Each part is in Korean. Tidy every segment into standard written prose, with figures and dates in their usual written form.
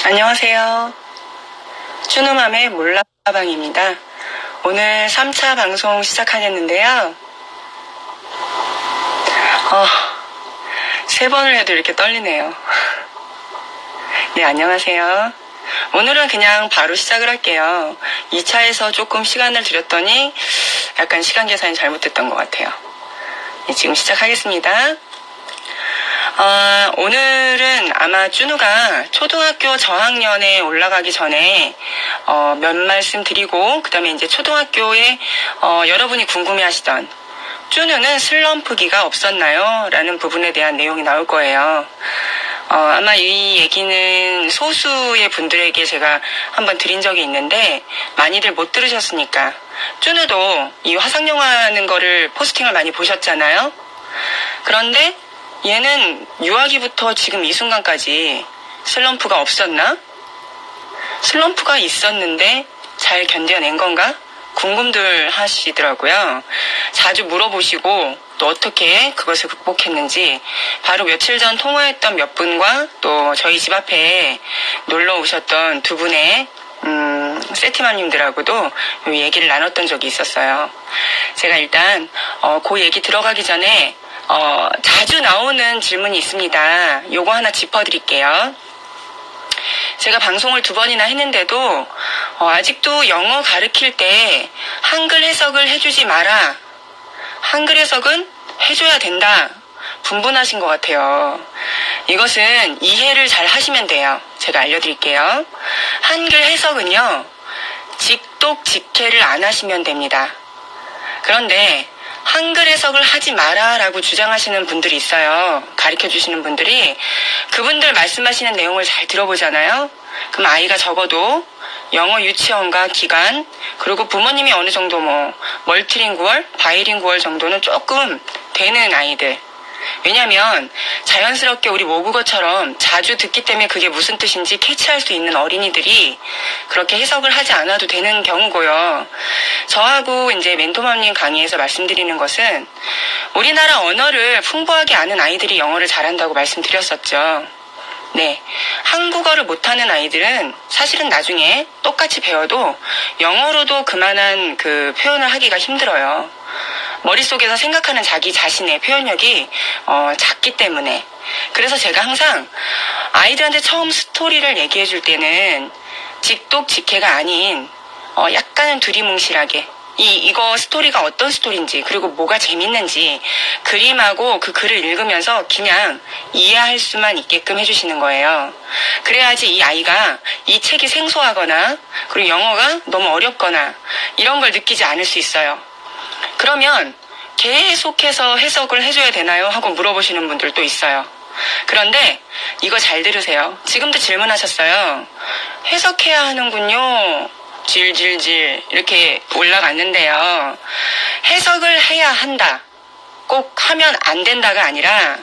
안녕하세요. 쭈누맘의 몰라방입니다. 오늘 3차 방송 시작하겠는데요. 3번을 해도 이렇게 떨리네요. 네, 안녕하세요. 오늘은 그냥 바로 시작을 할게요. 2차에서 조금 시간을 들였더니 약간 시간 계산이 잘못됐던 것 같아요. 네, 지금 시작하겠습니다. 오늘은 아마 쭈누가 초등학교 저학년에 올라가기 전에 몇 말씀 드리고 그 다음에 이제 초등학교에 여러분이 궁금해하시던 쭈누는 슬럼프기가 없었나요? 라는 부분에 대한 내용이 나올 거예요. 아마 이 얘기는 소수의 분들에게 제가 한번 드린 적이 있는데 많이들 못 들으셨으니까 쭈누도 이 화상영화 하는 거를 포스팅을 많이 보셨잖아요. 그런데 얘는 유아기부터 지금 이 순간까지 슬럼프가 없었나? 슬럼프가 있었는데 잘 견뎌낸 건가? 궁금들 하시더라고요. 자주 물어보시고 또 어떻게 그것을 극복했는지 바로 며칠 전 통화했던 몇 분과 또 저희 집 앞에 놀러 오셨던 두 분의 세티맘님들하고도 이 얘기를 나눴던 적이 있었어요. 제가 일단 그 얘기 들어가기 전에 자주 나오는 질문이 있습니다. 요거 하나 짚어드릴게요. 제가 방송을 2번이나 했는데도 아직도 영어 가르칠 때 한글 해석을 해주지 마라. 한글 해석은 해줘야 된다. 분분하신 것 같아요. 이것은 이해를 잘 하시면 돼요. 제가 알려드릴게요. 한글 해석은요, 직독직해를 안 하시면 됩니다. 그런데 한글 해석을 하지 마라 라고 주장하시는 분들이 있어요. 가르쳐 주시는 분들이. 그분들 말씀하시는 내용을 잘 들어보잖아요. 그럼 아이가 적어도 영어 유치원과 기간, 그리고 부모님이 어느 정도 멀티링구얼, 바이링구얼 정도는 조금 되는 아이들. 왜냐면 자연스럽게 우리 모국어처럼 자주 듣기 때문에 그게 무슨 뜻인지 캐치할 수 있는 어린이들이 그렇게 해석을 하지 않아도 되는 경우고요. 저하고 이제 멘토맘님 강의에서 말씀드리는 것은 우리나라 언어를 풍부하게 아는 아이들이 영어를 잘한다고 말씀드렸었죠. 네, 한국어를 못하는 아이들은 사실은 나중에 똑같이 배워도 영어로도 그만한 그 표현을 하기가 힘들어요. 머릿속에서 생각하는 자기 자신의 표현력이 작기 때문에. 그래서 제가 항상 아이들한테 처음 스토리를 얘기해 줄 때는 직독직해가 아닌 약간은 두리뭉실하게 이거 스토리가 어떤 스토리인지 그리고 뭐가 재밌는지 그림하고 그 글을 읽으면서 그냥 이해할 수만 있게끔 해주시는 거예요. 그래야지 이 아이가 이 책이 생소하거나 그리고 영어가 너무 어렵거나 이런 걸 느끼지 않을 수 있어요. 그러면 계속해서 해석을 해줘야 되나요? 하고 물어보시는 분들도 있어요. 그런데 이거 잘 들으세요. 지금도 질문하셨어요. 해석해야 하는군요. 질질질 이렇게 올라갔는데요. 해석을 해야 한다. 꼭 하면 안 된다가 아니라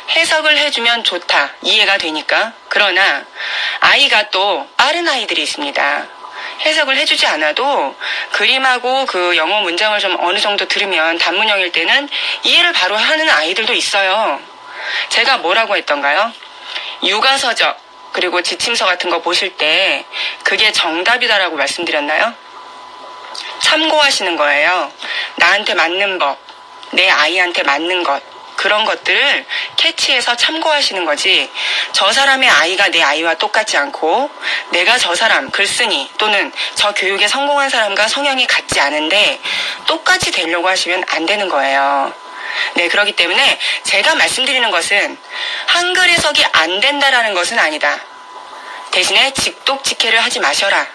해석을 해주면 좋다. 이해가 되니까. 그러나 아이가 또 빠른 아이들이 있습니다. 해석을 해주지 않아도 그림하고 그 영어 문장을 좀 어느 정도 들으면 단문형일 때는 이해를 바로 하는 아이들도 있어요. 제가 뭐라고 했던가요? 육아서적 그리고 지침서 같은 거 보실 때 그게 정답이다라고 말씀드렸나요? 참고하시는 거예요. 나한테 맞는 법, 내 아이한테 맞는 것, 그런 것들을 캐치해서 참고하시는 거지. 저 사람의 아이가 내 아이와 똑같지 않고 내가 저 사람 글쓴이 또는 저 교육에 성공한 사람과 성향이 같지 않은데 똑같이 되려고 하시면 안 되는 거예요. 네, 그렇기 때문에 제가 말씀드리는 것은 한글 해석이 안 된다라는 것은 아니다. 대신에 직독직해를 하지 마셔라.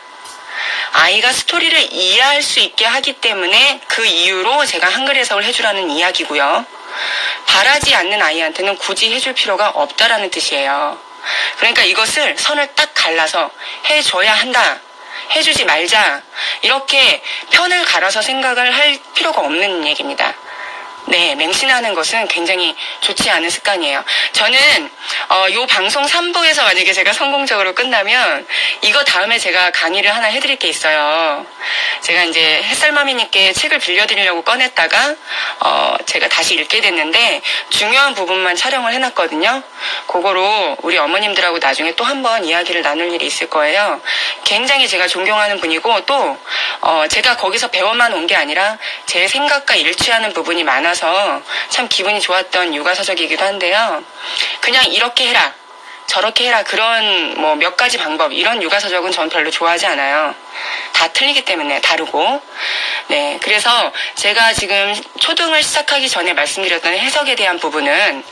아이가 스토리를 이해할 수 있게 하기 때문에 그 이유로 제가 한글 해석을 해주라는 이야기고요. 바라지 않는 아이한테는 굳이 해줄 필요가 없다라는 뜻이에요. 그러니까 이것을 선을 딱 갈라서 해줘야 한다. 해주지 말자. 이렇게 편을 갈아서 생각을 할 필요가 없는 얘기입니다. 네, 맹신하는 것은 굉장히 좋지 않은 습관이에요. 저는 요 방송 3부에서 만약에 제가 성공적으로 끝나면 이거 다음에 제가 강의를 하나 해드릴 게 있어요. 제가 이제 햇살마미님께 책을 빌려드리려고 꺼냈다가 제가 다시 읽게 됐는데 중요한 부분만 촬영을 해놨거든요. 그거로 우리 어머님들하고 나중에 또 한 번 이야기를 나눌 일이 있을 거예요. 굉장히 제가 존경하는 분이고 또 제가 거기서 배워만 온 게 아니라 제 생각과 일치하는 부분이 많아서 참 기분이 좋았던 육아서적이기도 한데요. 그냥 이렇게 해라, 저렇게 해라, 그런 뭐 몇 가지 방법, 이런 육아서적은 전 별로 좋아하지 않아요. 다 틀리기 때문에 다르고. 네, 그래서 제가 지금 초등을 시작하기 전에 말씀드렸던 해석에 대한 부분은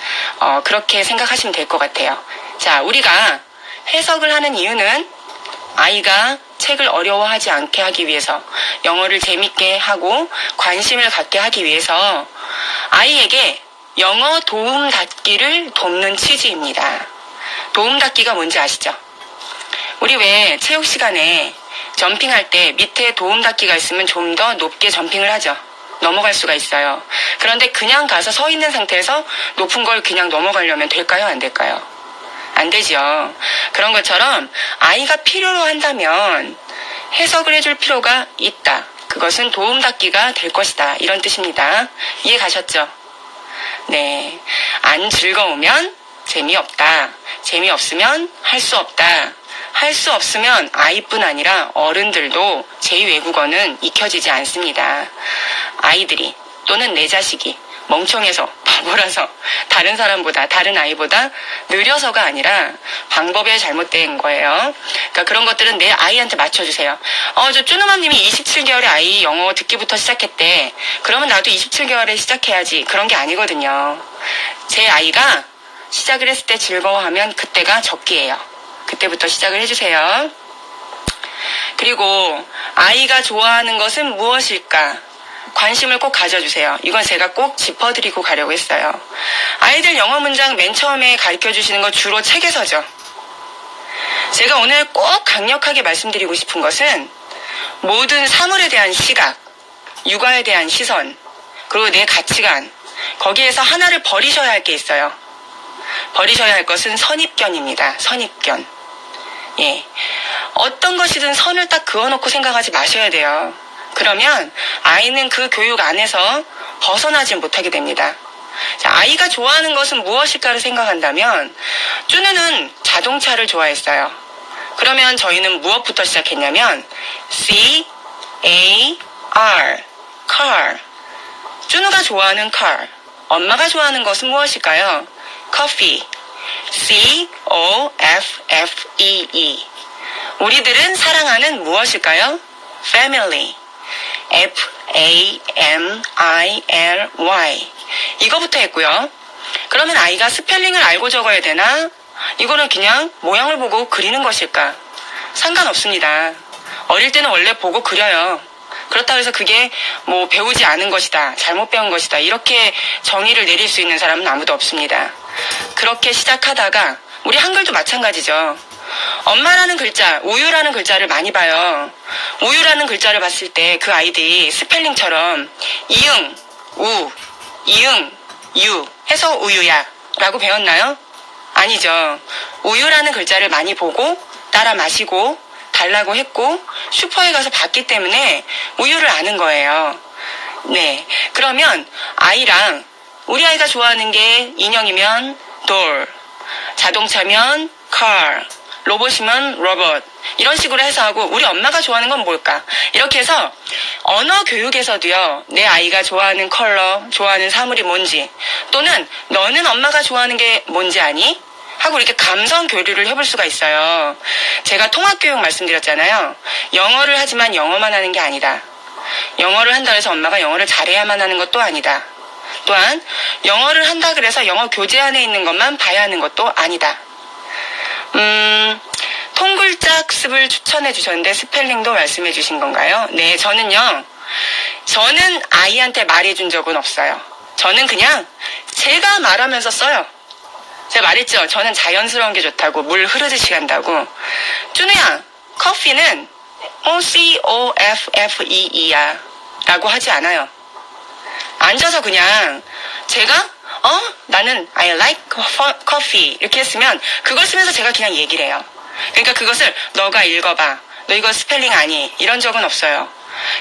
그렇게 생각하시면 될 것 같아요. 자, 우리가 해석을 하는 이유는 아이가 책을 어려워하지 않게 하기 위해서, 영어를 재밌게 하고 관심을 갖게 하기 위해서 아이에게 영어 도움닫기를 돕는 취지입니다. 도움닫기가 뭔지 아시죠? 우리 왜 체육 시간에 점핑할 때 밑에 도움닫기가 있으면 좀 더 높게 점핑을 하죠. 넘어갈 수가 있어요. 그런데 그냥 가서 서 있는 상태에서 높은 걸 그냥 넘어가려면 될까요? 안 될까요? 안 되죠. 그런 것처럼 아이가 필요로 한다면 해석을 해줄 필요가 있다. 그것은 도움닫기가 될 것이다. 이런 뜻입니다. 이해 가셨죠? 네. 안 즐거우면 재미없다. 재미없으면 할 수 없다. 할 수 없으면 아이뿐 아니라 어른들도 제2외국어는 익혀지지 않습니다. 아이들이 또는 내 자식이 멍청해서 바보라서 다른 사람보다, 다른 아이보다 느려서가 아니라 방법에 잘못된 거예요. 그러니까 그런 것들은 내 아이한테 맞춰주세요. 저 쭈누맘님이 27개월의 아이 영어 듣기부터 시작했대. 그러면 나도 27개월에 시작해야지. 그런 게 아니거든요. 제 아이가 시작을 했을 때 즐거워하면 그때가 적기예요. 그때부터 시작을 해주세요. 그리고 아이가 좋아하는 것은 무엇일까? 관심을 꼭 가져주세요. 이건 제가 꼭 짚어드리고 가려고 했어요. 아이들 영어 문장 맨 처음에 가르쳐주시는 거 주로 책에서죠. 제가 오늘 꼭 강력하게 말씀드리고 싶은 것은 모든 사물에 대한 시각, 육아에 대한 시선, 그리고 내 가치관, 거기에서 하나를 버리셔야 할 게 있어요. 버리셔야 할 것은 선입견입니다. 선입견. 예. 어떤 것이든 선을 딱 그어놓고 생각하지 마셔야 돼요. 그러면 아이는 그 교육 안에서 벗어나지 못하게 됩니다. 자, 아이가 좋아하는 것은 무엇일까를 생각한다면 쭈누는 자동차를 좋아했어요. 그러면 저희는 무엇부터 시작했냐면 C-A-R, car. 쭈누가 좋아하는 car. 엄마가 좋아하는 것은 무엇일까요? coffee. C-O-F-F-E-E. 우리들은 사랑하는 무엇일까요? family. F-A-M-I-L-Y. 이거부터 했고요. 그러면 아이가 스펠링을 알고 적어야 되나? 이거는 그냥 모양을 보고 그리는 것일까? 상관없습니다. 어릴 때는 원래 보고 그려요. 그렇다고 해서 그게 뭐 배우지 않은 것이다, 잘못 배운 것이다, 이렇게 정의를 내릴 수 있는 사람은 아무도 없습니다. 그렇게 시작하다가 우리 한글도 마찬가지죠. 엄마라는 글자, 우유라는 글자를 많이 봐요. 우유라는 글자를 봤을 때 그 아이들이 스펠링처럼 이응, 우, 이응, 유 해서 우유야 라고 배웠나요? 아니죠. 우유라는 글자를 많이 보고 따라 마시고 달라고 했고 슈퍼에 가서 봤기 때문에 우유를 아는 거예요. 네. 그러면 아이랑 우리 아이가 좋아하는 게 인형이면 doll, 자동차면 car, 로봇이면 로봇, 이런 식으로 해서 하고 우리 엄마가 좋아하는 건 뭘까? 이렇게 해서 언어 교육에서도요, 내 아이가 좋아하는 컬러, 좋아하는 사물이 뭔지, 또는 너는 엄마가 좋아하는 게 뭔지 아니? 하고 이렇게 감성 교류를 해볼 수가 있어요. 제가 통합교육 말씀드렸잖아요. 영어를 하지만 영어만 하는 게 아니다. 영어를 한다 해서 엄마가 영어를 잘해야만 하는 것도 아니다. 또한 영어를 한다 그래서 영어 교재 안에 있는 것만 봐야 하는 것도 아니다. 통글자 학습을 추천해 주셨는데 스펠링도 말씀해 주신 건가요? 네, 저는 아이한테 말해준 적은 없어요. 저는 그냥 제가 말하면서 써요. 제가 말했죠. 저는 자연스러운 게 좋다고, 물 흐르듯이 간다고. 쭈누야, 커피는 C-O-F-F-E-E야 라고 하지 않아요. 앉아서 그냥 제가 나는 I like coffee 이렇게 했으면 그걸 쓰면서 제가 그냥 얘기를 해요. 그러니까 그것을 너가 읽어봐. 너 이거 스펠링 아니? 이런 적은 없어요.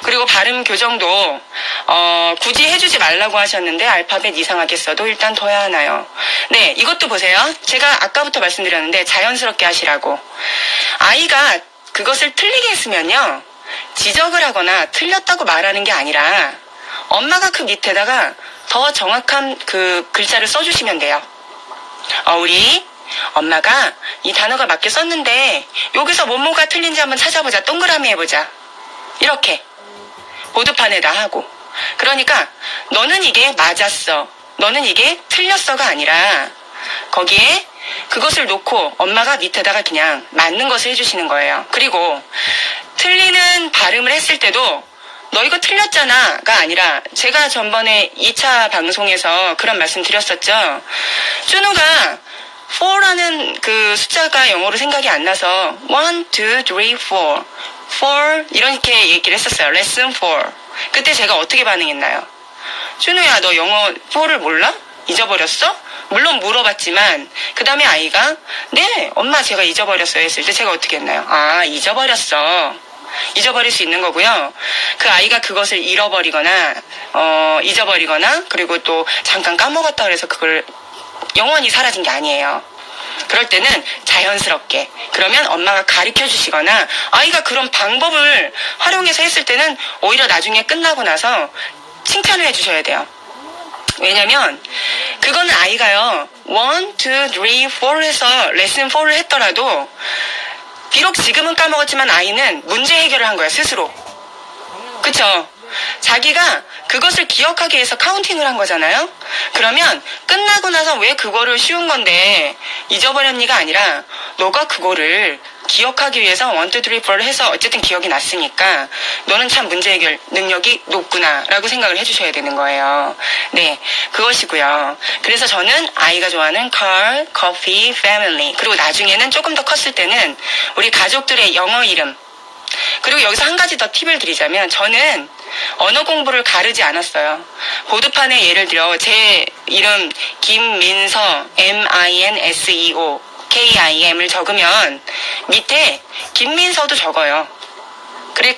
그리고 발음 교정도 굳이 해주지 말라고 하셨는데 알파벳 이상하게 써도 일단 둬야 하나요? 네, 이것도 보세요. 제가 아까부터 말씀드렸는데 자연스럽게 하시라고. 아이가 그것을 틀리게 했으면요. 지적을 하거나 틀렸다고 말하는 게 아니라 엄마가 그 밑에다가 더 정확한 그 글자를 써주시면 돼요. 우리 엄마가 이 단어가 맞게 썼는데 여기서 뭐뭐가 틀린지 한번 찾아보자. 동그라미 해보자. 이렇게 보드판에다 하고. 그러니까 너는 이게 맞았어. 너는 이게 틀렸어가 아니라 거기에 그것을 놓고 엄마가 밑에다가 그냥 맞는 것을 해주시는 거예요. 그리고 틀리는 발음을 했을 때도 너 이거 틀렸잖아가 아니라 제가 전번에 2차 방송에서 그런 말씀 드렸었죠. 준우가 4라는 그 숫자가 영어로 생각이 안 나서 1, 2, 3, 4 이렇게 얘기를 했었어요. 레슨 4. 그때 제가 어떻게 반응했나요? 준우야 너 영어 4를 몰라? 잊어버렸어? 물론 물어봤지만 그 다음에 아이가 네 엄마 제가 잊어버렸어요 했을 때 제가 어떻게 했나요? 잊어버렸어. 잊어버릴 수 있는 거고요. 그 아이가 그것을 잃어버리거나 잊어버리거나 그리고 또 잠깐 까먹었다 그래서 그걸 영원히 사라진 게 아니에요. 그럴 때는 자연스럽게 그러면 엄마가 가르쳐 주시거나 아이가 그런 방법을 활용해서 했을 때는 오히려 나중에 끝나고 나서 칭찬을 해주셔야 돼요. 왜냐면 그거는 아이가요 1, 2, 3, 4 해서 레슨 4를 했더라도 비록 지금은 까먹었지만 아이는 문제 해결을 한 거야 스스로. 그쵸? 자기가 그것을 기억하기 위해서 카운팅을 한 거잖아요. 그러면 끝나고 나서 왜 그거를 쉬운 건데 잊어버렸니가 아니라 너가 그거를 기억하기 위해서 1, 2, 3, 4를 해서 어쨌든 기억이 났으니까 너는 참 문제 해결 능력이 높구나 라고 생각을 해주셔야 되는 거예요. 네, 그것이고요. 그래서 저는 아이가 좋아하는 car, coffee, family 그리고 나중에는 조금 더 컸을 때는 우리 가족들의 영어 이름 그리고 여기서 한 가지 더 팁을 드리자면 저는 언어 공부를 가르지 않았어요. 보드판에 예를 들어 제 이름 김민서 MINSEO KIM을 적으면 밑에 김민서도 적어요.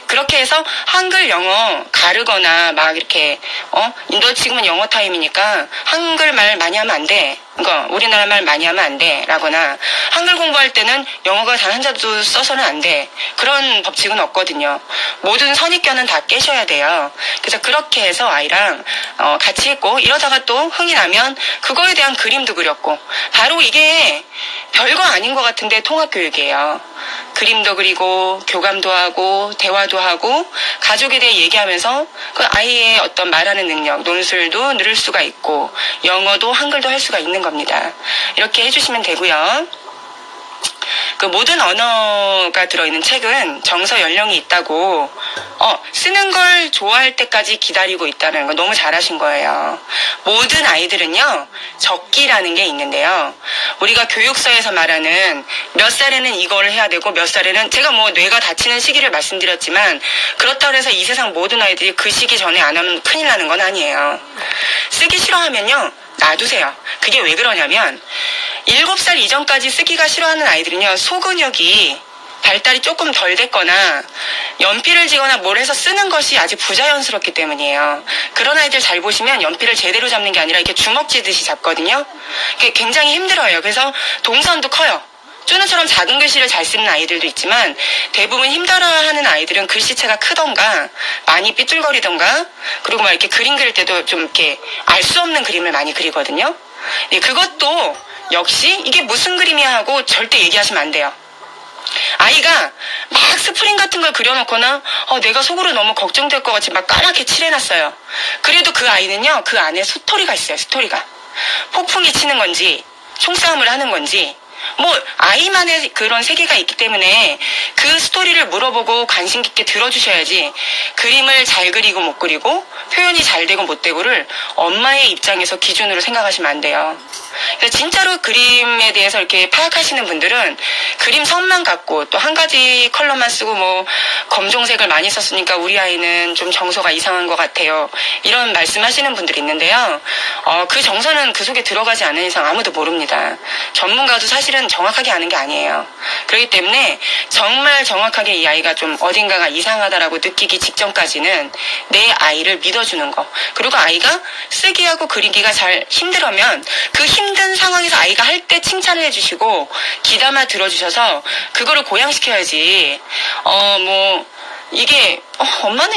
그렇게 해서 한글 영어 가르거나 막 이렇게 너 지금은 영어 타임이니까 한글말 많이 하면 안 돼. 그러니까 우리나라 말 많이 하면 안 돼. 라거나 한글 공부할 때는 영어가 단 한자도 써서는 안 돼. 그런 법칙은 없거든요. 모든 선입견은 다 깨셔야 돼요. 그래서 그렇게 해서 아이랑 같이 했고 이러다가 또 흥이 나면 그거에 대한 그림도 그렸고 바로 이게 별거 아닌 것 같은데 통합교육이에요. 그림도 그리고 교감도 하고 대화도 하고 가족에 대해 얘기하면서 그 아이의 어떤 말하는 능력, 논술도 늘을 수가 있고 영어도 한글도 할 수가 있는 겁니다. 이렇게 해주시면 되고요. 그 모든 언어가 들어있는 책은 정서 연령이 있다고 쓰는 걸 좋아할 때까지 기다리고 있다는 거 너무 잘하신 거예요. 모든 아이들은요 적기라는 게 있는데요. 우리가 교육서에서 말하는 몇 살에는 이걸 해야 되고 몇 살에는 제가 뭐 뇌가 다치는 시기를 말씀드렸지만 그렇다고 해서 이 세상 모든 아이들이 그 시기 전에 안 하면 큰일 나는 건 아니에요. 쓰기 싫어하면요 놔두세요. 그게 왜 그러냐면 7살 이전까지 쓰기가 싫어하는 아이들은요 소근육이 발달이 조금 덜 됐거나 연필을 지거나 뭘 해서 쓰는 것이 아직 부자연스럽기 때문이에요. 그런 아이들 잘 보시면 연필을 제대로 잡는 게 아니라 이렇게 주먹 쥐듯이 잡거든요. 그게 굉장히 힘들어요. 그래서 동선도 커요. 쪼누처럼 작은 글씨를 잘 쓰는 아이들도 있지만 대부분 힘들어하는 아이들은 글씨체가 크던가 많이 삐뚤거리던가 그리고 막 이렇게 그림 그릴 때도 좀 이렇게 알 수 없는 그림을 많이 그리거든요. 네, 그것도 역시 이게 무슨 그림이야 하고 절대 얘기하시면 안 돼요. 아이가 막 스프링 같은 걸 그려놓거나 내가 속으로 너무 걱정될 것 같이 막 까맣게 칠해놨어요. 그래도 그 아이는요 그 안에 스토리가 있어요. 스토리가 폭풍이 치는 건지 총싸움을 하는 건지 뭐 아이만의 그런 세계가 있기 때문에 그 스토리를 물어보고 관심 깊게 들어주셔야지 그림을 잘 그리고 못 그리고 표현이 잘 되고 못 되고를 엄마의 입장에서 기준으로 생각하시면 안 돼요. 그래서 진짜로 그림에 대해서 이렇게 파악하시는 분들은 그림 선만 갖고 또 한 가지 컬러만 쓰고 뭐 검정색을 많이 썼으니까 우리 아이는 좀 정서가 이상한 것 같아요. 이런 말씀하시는 분들이 있는데요. 그 정서는 그 속에 들어가지 않은 이상 아무도 모릅니다. 전문가도 사실은 정확하게 아는 게 아니에요. 그렇기 때문에 정말 정확하게 이 아이가 좀 어딘가가 이상하다라고 느끼기 직전까지는 내 아이를 믿어주는 거. 그리고 아이가 쓰기하고 그리기가 잘 힘들면 그 힘든 상황에서 아이가 할 때 칭찬을 해주시고 귀담아 들어주셔서 그거를 고양시켜야지. 엄마는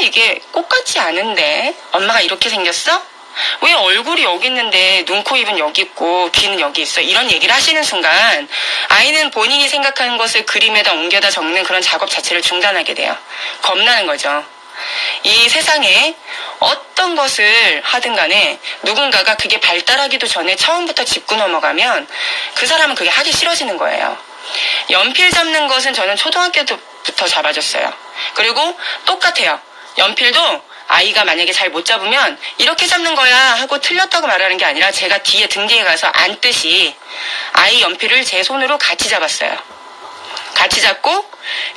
이게 꽃 같지 않은데 엄마가 이렇게 생겼어? 왜 얼굴이 여기 있는데 눈, 코, 입은 여기 있고 귀는 여기 있어? 이런 얘기를 하시는 순간 아이는 본인이 생각하는 것을 그림에다 옮겨다 적는 그런 작업 자체를 중단하게 돼요. 겁나는 거죠. 이 세상에 어떤 것을 하든 간에 누군가가 그게 발달하기도 전에 처음부터 짚고 넘어가면 그 사람은 그게 하기 싫어지는 거예요. 연필 잡는 것은 저는 초등학교 때부터 잡아줬어요. 그리고 똑같아요. 연필도 아이가 만약에 잘 못 잡으면 이렇게 잡는 거야 하고 틀렸다고 말하는 게 아니라 제가 등 뒤에 가서 앉듯이 아이 연필을 제 손으로 같이 잡았어요. 같이 잡고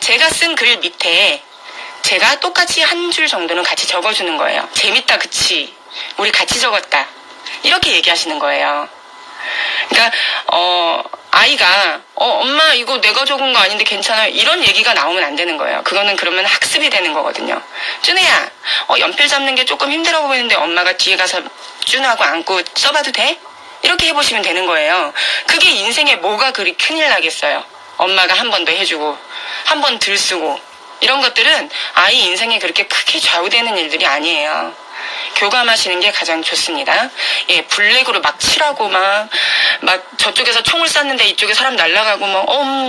제가 쓴 글 밑에 제가 똑같이 한 줄 정도는 같이 적어주는 거예요. 재밌다, 그치? 우리 같이 적었다. 이렇게 얘기하시는 거예요. 그러니까 아이가 엄마 이거 내가 적은 거 아닌데 괜찮아요? 이런 얘기가 나오면 안 되는 거예요. 그거는 그러면 학습이 되는 거거든요. 준우야, 연필 잡는 게 조금 힘들어 보이는데 엄마가 뒤에 가서 준우하고 안고 써봐도 돼? 이렇게 해보시면 되는 거예요. 그게 인생에 뭐가 그리 큰일 나겠어요. 엄마가 한 번 더 해주고 한 번 들 쓰고 이런 것들은 아이 인생에 그렇게 크게 좌우되는 일들이 아니에요. 교감하시는 게 가장 좋습니다. 예, 블랙으로 막 칠하고 막 저쪽에서 총을 쐈는데 이쪽에 사람 날아가고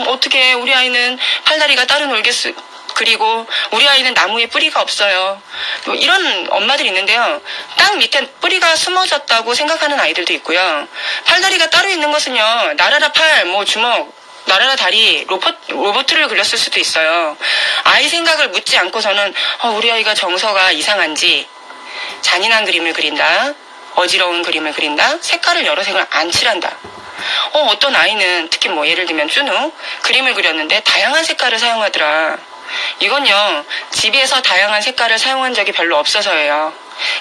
어떻게 우리 아이는 팔다리가 따로 놀겠어. 그리고 우리 아이는 나무에 뿌리가 없어요. 뭐 이런 엄마들이 있는데요. 땅 밑에 뿌리가 숨어졌다고 생각하는 아이들도 있고요. 팔다리가 따로 있는 것은요. 나라라 팔, 주먹, 나라라 다리, 로봇을 그렸을 수도 있어요. 아이 생각을 묻지 않고서는 우리 아이가 정서가 이상한지 잔인한 그림을 그린다, 어지러운 그림을 그린다, 색깔을 여러 색을 안 칠한다. 어떤 아이는 특히 예를 들면 준우 그림을 그렸는데 다양한 색깔을 사용하더라. 이건요, 집에서 다양한 색깔을 사용한 적이 별로 없어서예요.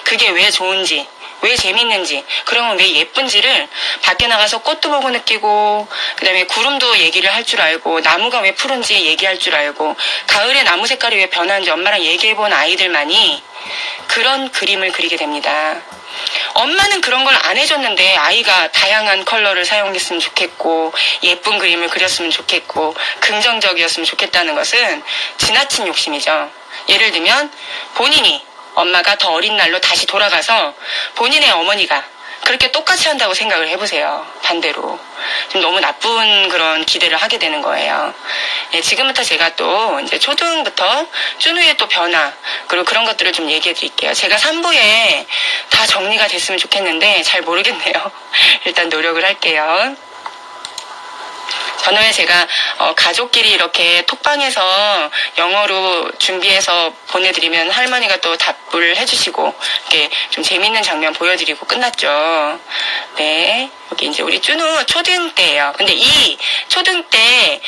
그게 왜 좋은지, 왜 재밌는지, 그러면 왜 예쁜지를 밖에 나가서 꽃도 보고 느끼고, 그 다음에 구름도 얘기를 할 줄 알고, 나무가 왜 푸른지 얘기할 줄 알고, 가을에 나무 색깔이 왜 변하는지 엄마랑 얘기해본 아이들만이 그런 그림을 그리게 됩니다. 엄마는 그런 걸 안 해줬는데 아이가 다양한 컬러를 사용했으면 좋겠고 예쁜 그림을 그렸으면 좋겠고 긍정적이었으면 좋겠다는 것은 지나친 욕심이죠. 예를 들면 본인이 엄마가 더 어린 날로 다시 돌아가서 본인의 어머니가 그렇게 똑같이 한다고 생각을 해보세요. 반대로. 좀 너무 나쁜 그런 기대를 하게 되는 거예요. 예, 지금부터 제가 또 이제 초등부터 준우의 또 변화, 그리고 그런 것들을 좀 얘기해 드릴게요. 제가 3부에 다 정리가 됐으면 좋겠는데 잘 모르겠네요. 일단 노력을 할게요. 전후에 제가 가족끼리 이렇게 톡방에서 영어로 준비해서 보내드리면 할머니가 또 답을 해주시고 이렇게 좀 재밌는 장면 보여드리고 끝났죠. 네, 여기 이제 우리 준우 초등 때예요. 근데 이 초등 때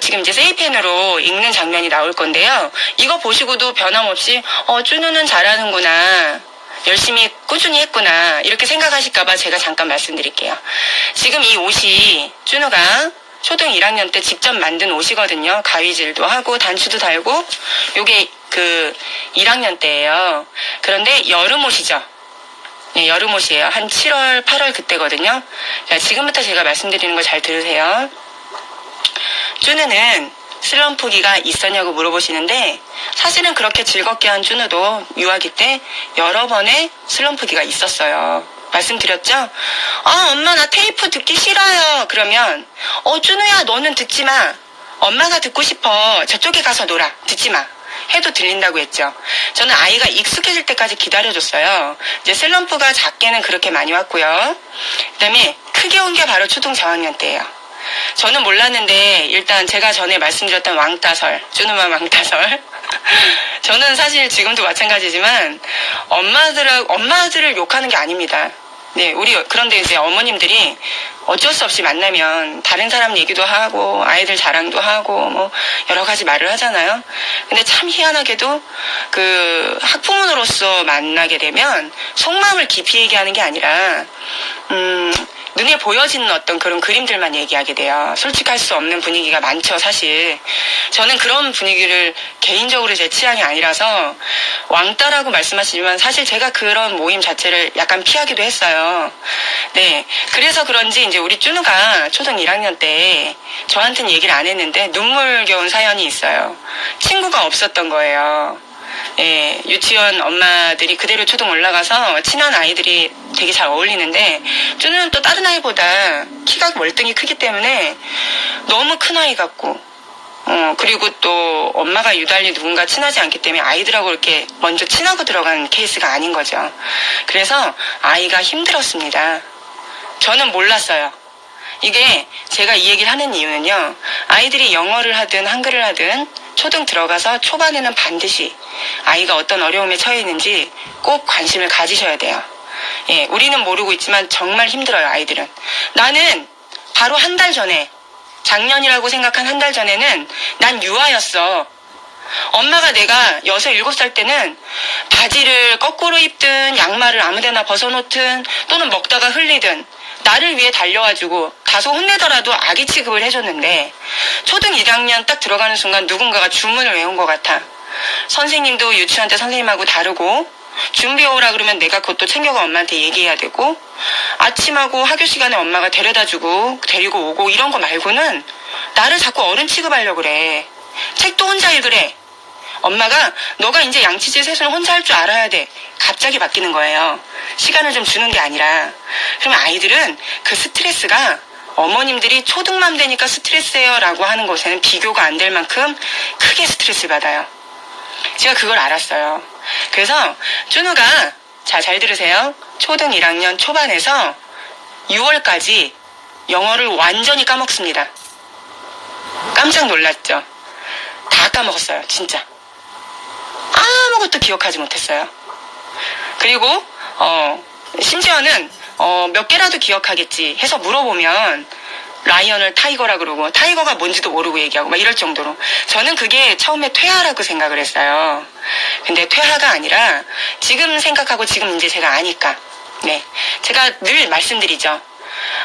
지금 이제 세이펜으로 읽는 장면이 나올 건데요. 이거 보시고도 변함없이 준우는 잘하는구나, 열심히 꾸준히 했구나 이렇게 생각하실까봐 제가 잠깐 말씀드릴게요. 지금 이 옷이 준우가 초등 1학년 때 직접 만든 옷이거든요. 가위질도 하고 단추도 달고. 요게 그 1학년 때예요. 그런데 여름 옷이죠. 네, 여름 옷이에요. 한 7월, 8월 그때거든요. 자, 지금부터 제가 말씀드리는 거 잘 들으세요. 준우는 슬럼프기가 있었냐고 물어보시는데 사실은 그렇게 즐겁게 한 준우도 유아기 때 여러 번의 슬럼프기가 있었어요. 말씀드렸죠? 엄마 나 테이프 듣기 싫어요. 그러면 준우야 너는 듣지 마. 엄마가 듣고 싶어. 저쪽에 가서 놀아. 듣지 마. 해도 들린다고 했죠. 저는 아이가 익숙해질 때까지 기다려줬어요. 이제 슬럼프가 작게는 그렇게 많이 왔고요. 그 다음에 크게 온 게 바로 초등 저학년 때예요. 저는 몰랐는데 일단 제가 전에 말씀드렸던 왕따설, 준우만 왕따설. 저는 사실 지금도 마찬가지지만 엄마들을 욕하는 게 아닙니다. 네, 그런데 이제 어머님들이 어쩔 수 없이 만나면 다른 사람 얘기도 하고, 아이들 자랑도 하고, 뭐, 여러 가지 말을 하잖아요. 근데 참 희한하게도 학부모로서 만나게 되면 속마음을 깊이 얘기하는 게 아니라, 눈에 보여지는 어떤 그런 그림들만 얘기하게 돼요. 솔직할 수 없는 분위기가 많죠, 사실. 저는 그런 분위기를 개인적으로 제 취향이 아니라서 왕따라고 말씀하시지만 사실 제가 그런 모임 자체를 약간 피하기도 했어요. 네. 그래서 그런지 이제 우리 쭈누가 초등 1학년 때 저한테는 얘기를 안 했는데 눈물겨운 사연이 있어요. 친구가 없었던 거예요. 예, 유치원 엄마들이 그대로 초등 올라가서 친한 아이들이 되게 잘 어울리는데 쭈누는 또 다른 아이보다 키가 월등히 크기 때문에 너무 큰 아이 같고 그리고 또 엄마가 유달리 누군가 친하지 않기 때문에 아이들하고 이렇게 먼저 친하고 들어간 케이스가 아닌 거죠. 그래서 아이가 힘들었습니다. 저는 몰랐어요. 이게 제가 이 얘기를 하는 이유는요. 아이들이 영어를 하든 한글을 하든 초등 들어가서 초반에는 반드시 아이가 어떤 어려움에 처해 있는지 꼭 관심을 가지셔야 돼요. 예, 우리는 모르고 있지만 정말 힘들어요, 아이들은. 나는 바로 한 달 전에, 작년이라고 생각한 한 달 전에는 난 유아였어. 엄마가 내가 6, 7살 때는 바지를 거꾸로 입든 양말을 아무데나 벗어놓든 또는 먹다가 흘리든 나를 위해 달려와주고 다소 혼내더라도 아기 취급을 해줬는데 초등 1학년 딱 들어가는 순간 누군가가 주문을 외운 것 같아. 선생님도 유치원 때 선생님하고 다르고 준비해 오라 그러면 내가 그것도 챙겨가 엄마한테 얘기해야 되고 아침하고 학교 시간에 엄마가 데려다주고 데리고 오고 이런 거 말고는 나를 자꾸 어른 취급하려고 그래. 책도 혼자 읽으래. 엄마가 너가 이제 양치질 세수는 혼자 할 줄 알아야 돼. 갑자기 바뀌는 거예요. 시간을 좀 주는 게 아니라. 그러면 아이들은 그 스트레스가 어머님들이 초등맘 되니까 스트레스예요 라고 하는 것에는 비교가 안 될 만큼 크게 스트레스 받아요. 제가 그걸 알았어요. 그래서 쭈누가 잘 들으세요. 초등 1학년 초반에서 6월까지 영어를 완전히 까먹습니다. 깜짝 놀랐죠. 다 까먹었어요. 진짜. 아무것도 기억하지 못했어요. 그리고 심지어는 몇 개라도 기억하겠지 해서 물어보면 라이언을 타이거라 그러고 타이거가 뭔지도 모르고 얘기하고 막 이럴 정도로 저는 그게 처음에 퇴화라고 생각을 했어요. 근데 퇴화가 아니라 지금 생각하고 지금 이제 제가 아니까 네, 제가 늘 말씀드리죠.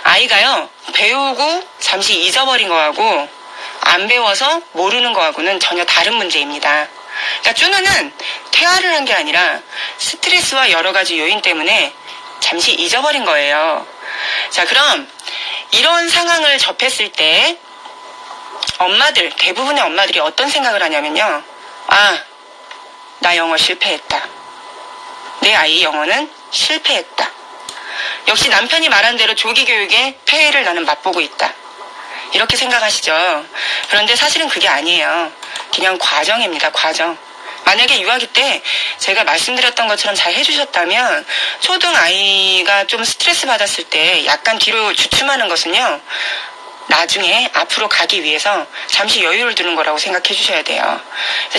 아이가요 배우고 잠시 잊어버린 거하고 안 배워서 모르는 거하고는 전혀 다른 문제입니다. 그러니까 쭈누는 퇴화를 한 게 아니라 스트레스와 여러 가지 요인 때문에 잠시 잊어버린 거예요. 자, 그럼 이런 상황을 접했을 때 대부분의 엄마들이 어떤 생각을 하냐면요. 아, 나 영어 실패했다. 내 아이 영어는 실패했다. 역시 남편이 말한 대로 조기 교육의 폐해를 나는 맛보고 있다. 이렇게 생각하시죠. 그런데 사실은 그게 아니에요. 그냥 과정입니다. 과정. 만약에 유아기 때 제가 말씀드렸던 것처럼 잘 해주셨다면 초등 아이가 좀 스트레스 받았을 때 약간 뒤로 주춤하는 것은요. 나중에 앞으로 가기 위해서 잠시 여유를 두는 거라고 생각해 주셔야 돼요.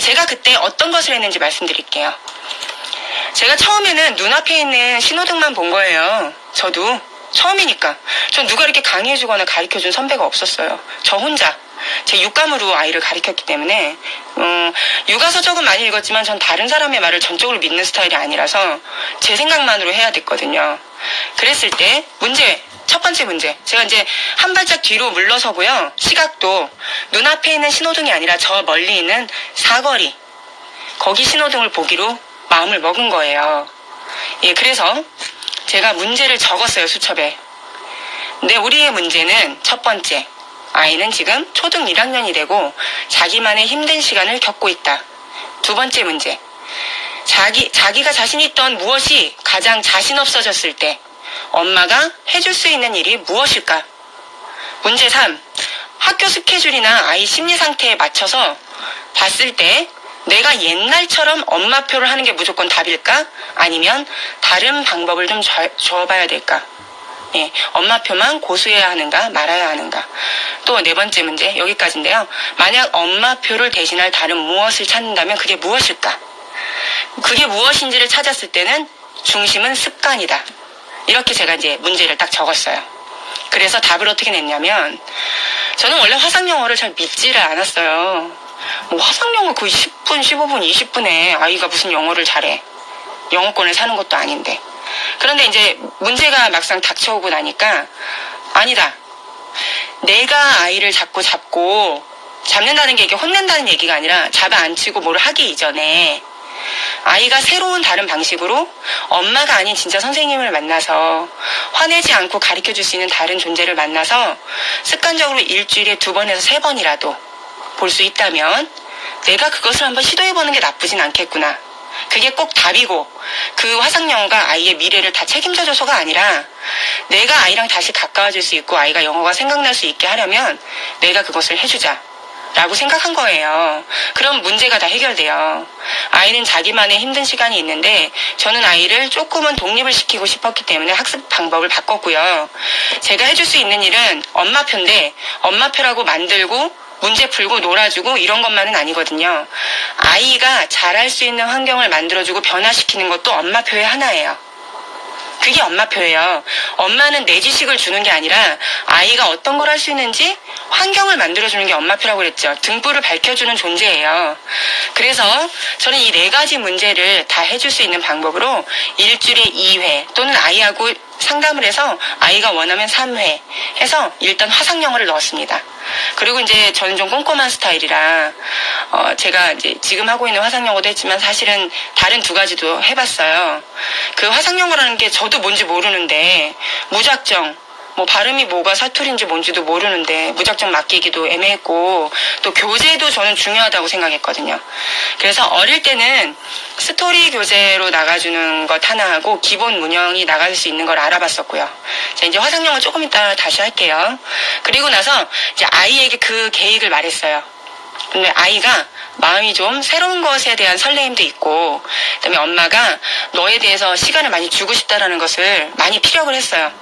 제가 그때 어떤 것을 했는지 말씀드릴게요. 제가 처음에는 눈앞에 있는 신호등만 본 거예요. 저도 처음이니까. 전 누가 이렇게 강의해주거나 가르쳐준 선배가 없었어요. 저 혼자. 제 육감으로 아이를 가르쳤기 때문에 육아서적은 많이 읽었지만 전 다른 사람의 말을 전적으로 믿는 스타일이 아니라서 제 생각만으로 해야 됐거든요. 그랬을 때 첫 번째 문제 제가 이제 한 발짝 뒤로 물러서고요. 시각도 눈앞에 있는 신호등이 아니라 저 멀리 있는 사거리 거기 신호등을 보기로 마음을 먹은 거예요. 예, 그래서 제가 문제를 적었어요. 수첩에. 근데 우리의 문제는 첫 번째 아이는 지금 초등 1학년이 되고 자기만의 힘든 시간을 겪고 있다. 두 번째 문제. 자기가 자신 있던 무엇이 가장 자신 없어졌을 때 엄마가 해줄 수 있는 일이 무엇일까? 문제 3. 학교 스케줄이나 아이 심리 상태에 맞춰서 봤을 때 내가 옛날처럼 엄마표를 하는 게 무조건 답일까? 아니면 다른 방법을 좀 줘봐야 될까? 예, 엄마표만 고수해야 하는가 말아야 하는가. 또 네 번째 문제 여기까지인데요. 만약 엄마표를 대신할 다른 무엇을 찾는다면 그게 무엇일까? 그게 무엇인지를 찾았을 때는 중심은 습관이다. 이렇게 제가 이제 문제를 딱 적었어요. 그래서 답을 어떻게 냈냐면, 저는 원래 화상 영어를 잘 믿지를 않았어요. 뭐 화상 영어 거의 10분, 15분, 20분에 아이가 무슨 영어를 잘해. 영어권을 사는 것도 아닌데. 그런데 이제 문제가 막상 닥쳐오고 나니까, 아니다. 내가 아이를 자꾸 잡고, 잡는다는 게 이게 혼낸다는 얘기가 아니라 잡아 앉히고 뭘 하기 이전에 아이가 새로운 다른 방식으로 엄마가 아닌 진짜 선생님을 만나서 화내지 않고 가르쳐 줄 수 있는 다른 존재를 만나서 습관적으로 일주일에 2번에서 3번이라도 볼 수 있다면 내가 그것을 한번 시도해보는 게 나쁘진 않겠구나. 그게 꼭 답이고 그 화상영어가 아이의 미래를 다 책임져줘서가 아니라 내가 아이랑 다시 가까워질 수 있고 아이가 영어가 생각날 수 있게 하려면 내가 그것을 해주자. 라고 생각한 거예요. 그럼 문제가 다 해결돼요. 아이는 자기만의 힘든 시간이 있는데 저는 아이를 조금은 독립을 시키고 싶었기 때문에 학습 방법을 바꿨고요. 제가 해줄 수 있는 일은 엄마표인데 엄마표라고 만들고 문제 풀고 놀아주고 이런 것만은 아니거든요. 아이가 잘할 수 있는 환경을 만들어주고 변화시키는 것도 엄마표의 하나예요. 그게 엄마표예요. 엄마는 내 지식을 주는 게 아니라 아이가 어떤 걸 할 수 있는지 환경을 만들어주는 게 엄마표라고 그랬죠. 등불을 밝혀주는 존재예요. 그래서 저는 이 4가지 문제를 다 해줄 수 있는 방법으로 일주일에 2회 또는 아이하고 상담을 해서 아이가 원하면 3회 해서 일단 화상영어를 넣었습니다. 그리고 이제 저는 좀 꼼꼼한 스타일이라 제가 이제 지금 하고 있는 화상영어도 했지만 사실은 다른 2가지도 해봤어요. 그 화상영어라는 게 저도 뭔지 모르는데 무작정 뭐 발음이 뭐가 사투리인지 뭔지도 모르는데 무작정 맡기기도 애매했고 또 교재도 저는 중요하다고 생각했거든요. 그래서 어릴 때는 스토리 교재로 나가주는 것 하나 하고 기본 문형이 나갈 수 있는 걸 알아봤었고요. 자, 이제 화상영어 조금 이따 다시 할게요. 그리고 나서 이제 아이에게 그 계획을 말했어요. 근데 아이가 마음이 좀 새로운 것에 대한 설레임도 있고 그다음에 엄마가 너에 대해서 시간을 많이 주고 싶다라는 것을 많이 피력을 했어요.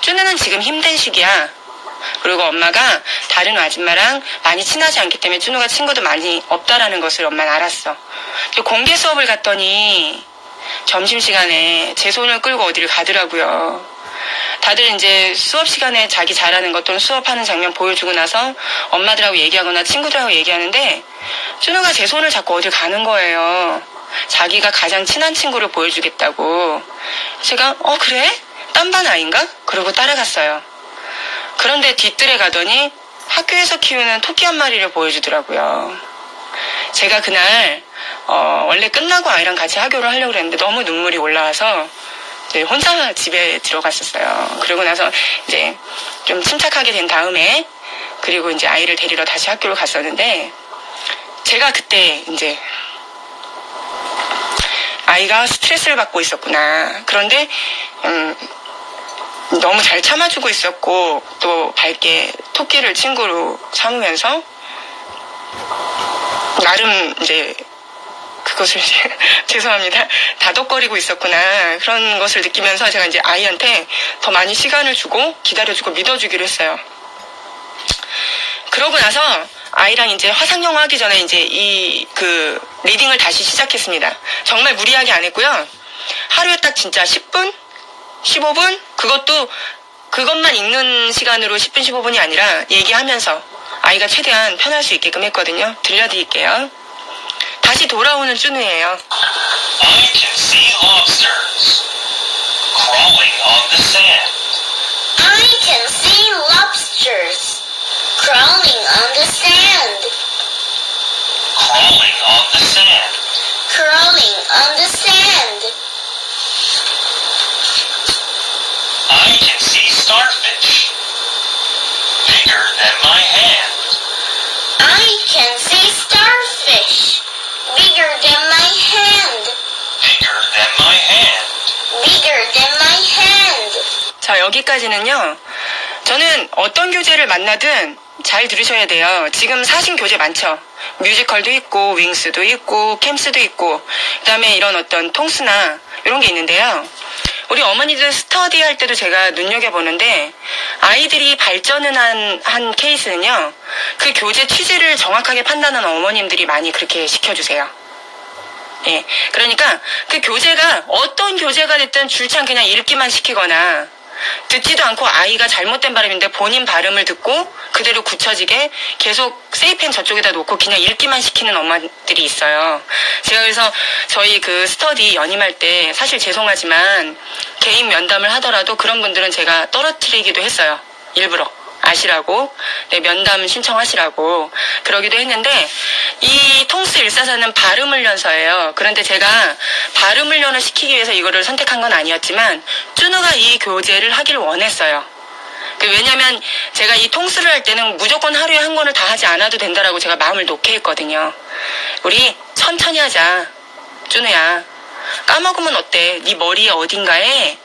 쭈누는 지금 힘든 시기야. 그리고 엄마가 다른 아줌마랑 많이 친하지 않기 때문에 쭈누가 친구도 많이 없다라는 것을 엄마는 알았어. 공개 수업을 갔더니 점심시간에 제 손을 끌고 어디를 가더라고요. 다들 이제 수업 시간에 자기 잘하는 것 또는 수업하는 장면 보여주고 나서 엄마들하고 얘기하거나 친구들하고 얘기하는데 쭈누가 제 손을 잡고 어딜 가는 거예요. 자기가 가장 친한 친구를 보여주겠다고. 제가 그래? 딴반 아이인가? 그러고 따라갔어요. 그런데 뒤뜰에 가더니 학교에서 키우는 토끼 한 마리를 보여주더라고요. 제가 그날 원래 끝나고 아이랑 같이 하교를 하려고 했는데 너무 눈물이 올라와서 이제 혼자 집에 들어갔었어요. 그러고 나서 이제 좀 침착하게 된 다음에 그리고 이제 아이를 데리러 다시 학교를 갔었는데 제가 그때 이제 아이가 스트레스를 받고 있었구나. 그런데 너무 잘 참아주고 있었고 또 밝게 토끼를 친구로 삼으면서 나름 이제 그것을 죄송합니다. 다독거리고 있었구나. 그런 것을 느끼면서 제가 이제 아이한테 더 많이 시간을 주고 기다려주고 믿어주기로 했어요. 그러고 나서 아이랑 이제 화상영어 하기 전에 이제 그 리딩을 다시 시작했습니다. 정말 무리하게 안 했고요. 하루에 딱 진짜 10분? 15분? 그것만 읽는 시간으로 10분, 15분이 아니라 얘기하면서 아이가 최대한 편할 수 있게끔 했거든요. 들려드릴게요. 다시 돌아오는 쭈누예요. I can see lobsters crawling on the sand. I can see lobsters crawling on the sand. Crawling on the sand. Crawling on the sand. I can see starfish bigger than my hand. I can see starfish bigger than my hand. Bigger than my hand. Bigger than my hand. 자, 여기까지는요. 저는 어떤 교재를 만나든 잘 들으셔야 돼요. 지금 사신 교재 많죠. 뮤지컬도 있고 윙스도 있고 캠스도 있고 그다음에 이런 어떤 통스나 이런 게 있는데요. 우리 어머니들 스터디 할 때도 제가 눈여겨보는데 아이들이 발전을 한 케이스는요. 그 교재 취지를 정확하게 판단하는 어머님들이 많이 그렇게 시켜주세요. 예. 그러니까 그 교재가 어떤 교재가 됐든 줄창 그냥 읽기만 시키거나 듣지도 않고 아이가 잘못된 발음인데 본인 발음을 듣고 그대로 굳혀지게 계속 세이펜 저쪽에다 놓고 그냥 읽기만 시키는 엄마들이 있어요. 제가 그래서 저희 그 스터디 연임할 때 사실 죄송하지만 개인 면담을 하더라도 그런 분들은 제가 떨어뜨리기도 했어요. 일부러. 아시라고, 네, 면담 신청하시라고 그러기도 했는데 이 통스 144는 발음 훈련서예요. 그런데 제가 발음 훈련을 시키기 위해서 이거를 선택한 건 아니었지만 쭈누가 이 교재를 하길 원했어요. 왜냐면 제가 이 통스를 할 때는 무조건 하루에 한 권을 다 하지 않아도 된다라고 제가 마음을 놓게 했거든요. 우리 천천히 하자. 쭈누야, 까먹으면 어때? 네 머리에 어딘가에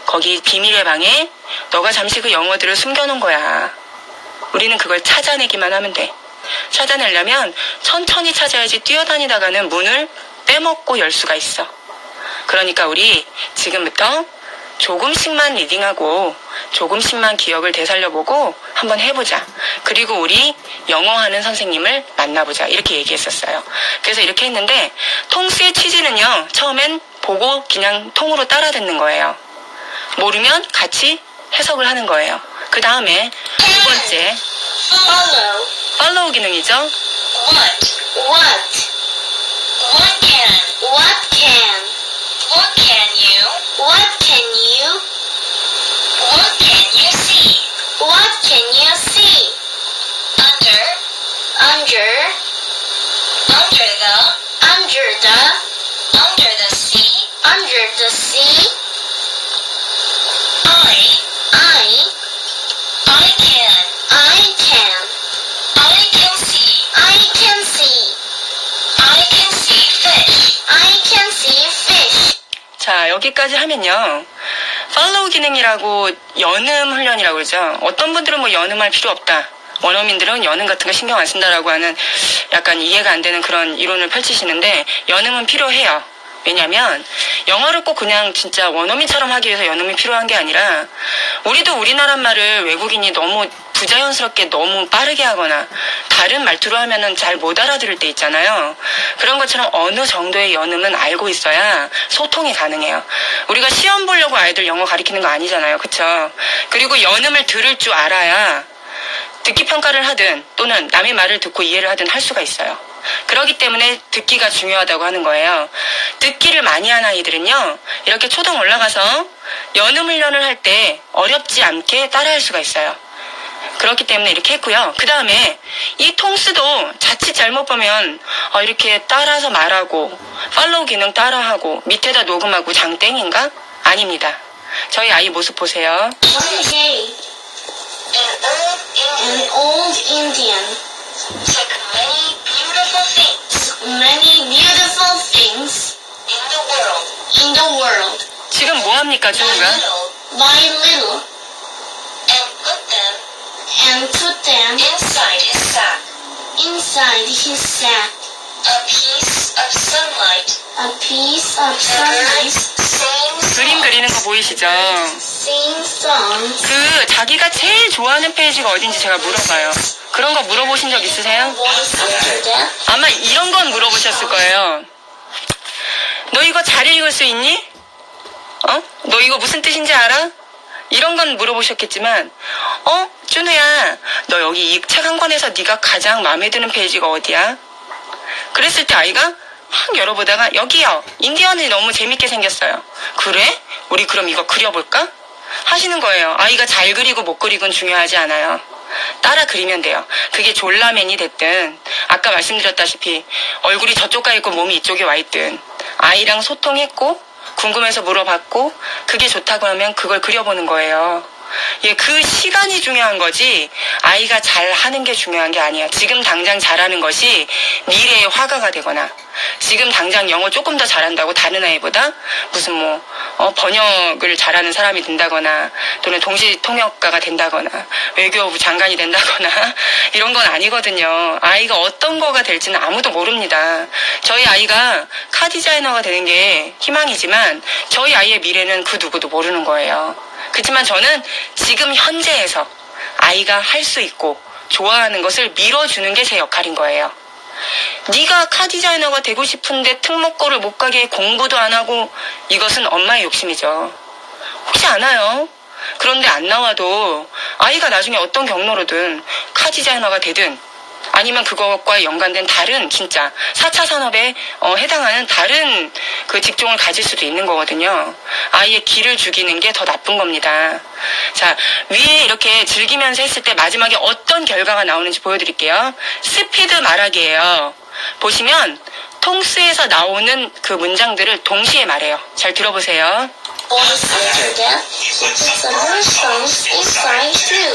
거기 비밀의 방에 너가 잠시 그 영어들을 숨겨놓은 거야. 우리는 그걸 찾아내기만 하면 돼. 찾아내려면 천천히 찾아야지 뛰어다니다가는 문을 빼먹고 열 수가 있어. 그러니까 우리 지금부터 조금씩만 리딩하고 조금씩만 기억을 되살려보고 한번 해보자. 그리고 우리 영어하는 선생님을 만나보자. 이렇게 얘기했었어요. 그래서 이렇게 했는데 통스의 취지는요. 처음엔 보고 그냥 통으로 따라 듣는 거예요. 모르면 같이 해석을 하는 거예요. 그 다음에 두 번째 Follow. 팔로우 기능이죠. What? What can? What can? What can you? What can you? What can you see? What can you see? Under. Under. Under the. Under the. Under the sea. Under the sea. I can. I can. I can see. I can see. I can see fish. I can see fish. 자, 여기까지 하면요. 팔로우 기능이라고 연음 훈련이라고 그러죠. 어떤 분들은 뭐 연음할 필요 없다. 원어민들은 연음 같은 거 신경 안 쓴다라고 하는 약간 이해가 안 되는 그런 이론을 펼치시는데 연음은 필요해요. 왜냐면 영어를 꼭 그냥 진짜 원어민처럼 하기 위해서 연음이 필요한 게 아니라 우리도 우리나라 말을 외국인이 너무 부자연스럽게 너무 빠르게 하거나 다른 말투로 하면은 잘 못 알아들을 때 있잖아요. 그런 것처럼 어느 정도의 연음은 알고 있어야 소통이 가능해요. 우리가 시험 보려고 아이들 영어 가르치는 거 아니잖아요. 그쵸? 그리고 연음을 들을 줄 알아야 듣기 평가를 하든 또는 남의 말을 듣고 이해를 하든 할 수가 있어요. 그렇기 때문에 듣기가 중요하다고 하는 거예요. 듣기를 많이 한 아이들은요. 이렇게 초등 올라가서 연음 훈련을 할 때 어렵지 않게 따라할 수가 있어요. 그렇기 때문에 이렇게 했고요. 그 다음에 이 통스도 자칫 잘못 보면 이렇게 따라서 말하고 팔로우 기능 따라하고 밑에다 녹음하고 장땡인가? 아닙니다. 저희 아이 모습 보세요. One day, an old Indian took many beautiful things in the world 지금 뭐 합니까, 준우가? by little and put them inside his sack. A piece of sunlight. 그림 그리는 거 보이시죠? Sing songs. 그 자기가 제일 좋아하는 페이지가 어딘지 제가 물어봐요. 그런 거 물어보신 적 있으세요? Voice after death. 아마 이런 건 물어보셨을 거예요. 너 이거 잘 읽을 수 있니? 너 이거 무슨 뜻인지 알아? 이런 건 물어보셨겠지만 준우야, 너 여기 이 책 한 권에서 네가 가장 마음에 드는 페이지가 어디야? 그랬을 때 아이가 막 열어보다가 여기요, 인디언이 너무 재밌게 생겼어요. 그래? 우리 그럼 이거 그려볼까? 하시는 거예요. 아이가 잘 그리고 못 그리고는 중요하지 않아요. 따라 그리면 돼요. 그게 졸라맨이 됐든 아까 말씀드렸다시피 얼굴이 저쪽 가 있고 몸이 이쪽에 와 있든 아이랑 소통했고 궁금해서 물어봤고 그게 좋다고 하면 그걸 그려보는 거예요. 예, 그 시간이 중요한 거지 아이가 잘하는 게 중요한 게 아니야. 지금 당장 잘하는 것이 미래의 화가가 되거나 지금 당장 영어 조금 더 잘한다고 다른 아이보다 무슨 번역을 잘하는 사람이 된다거나 또는 동시통역가가 된다거나 외교부 장관이 된다거나 이런 건 아니거든요. 아이가 어떤 거가 될지는 아무도 모릅니다. 저희 아이가 카 디자이너가 되는 게 희망이지만 저희 아이의 미래는 그 누구도 모르는 거예요. 그렇지만 저는 지금 현재에서 아이가 할 수 있고 좋아하는 것을 밀어주는 게 제 역할인 거예요. 네가 카 디자이너가 되고 싶은데 특목고를 못 가게 공부도 안 하고, 이것은 엄마의 욕심이죠. 혹시 아나요? 그런데 안 나와도 아이가 나중에 어떤 경로로든 카 디자이너가 되든 아니면 그것과 연관된 다른 진짜 4차 산업에 해당하는 다른 그 직종을 가질 수도 있는 거거든요. 아이의 기를 죽이는 게 더 나쁜 겁니다. 자, 위에 이렇게 즐기면서 했을 때 마지막에 어떤 결과가 나오는지 보여드릴게요. 스피드 말하기예요. 보시면 통수에서 나오는 그 문장들을 동시에 말해요. 잘 들어보세요. After that, he put some more stones inside too.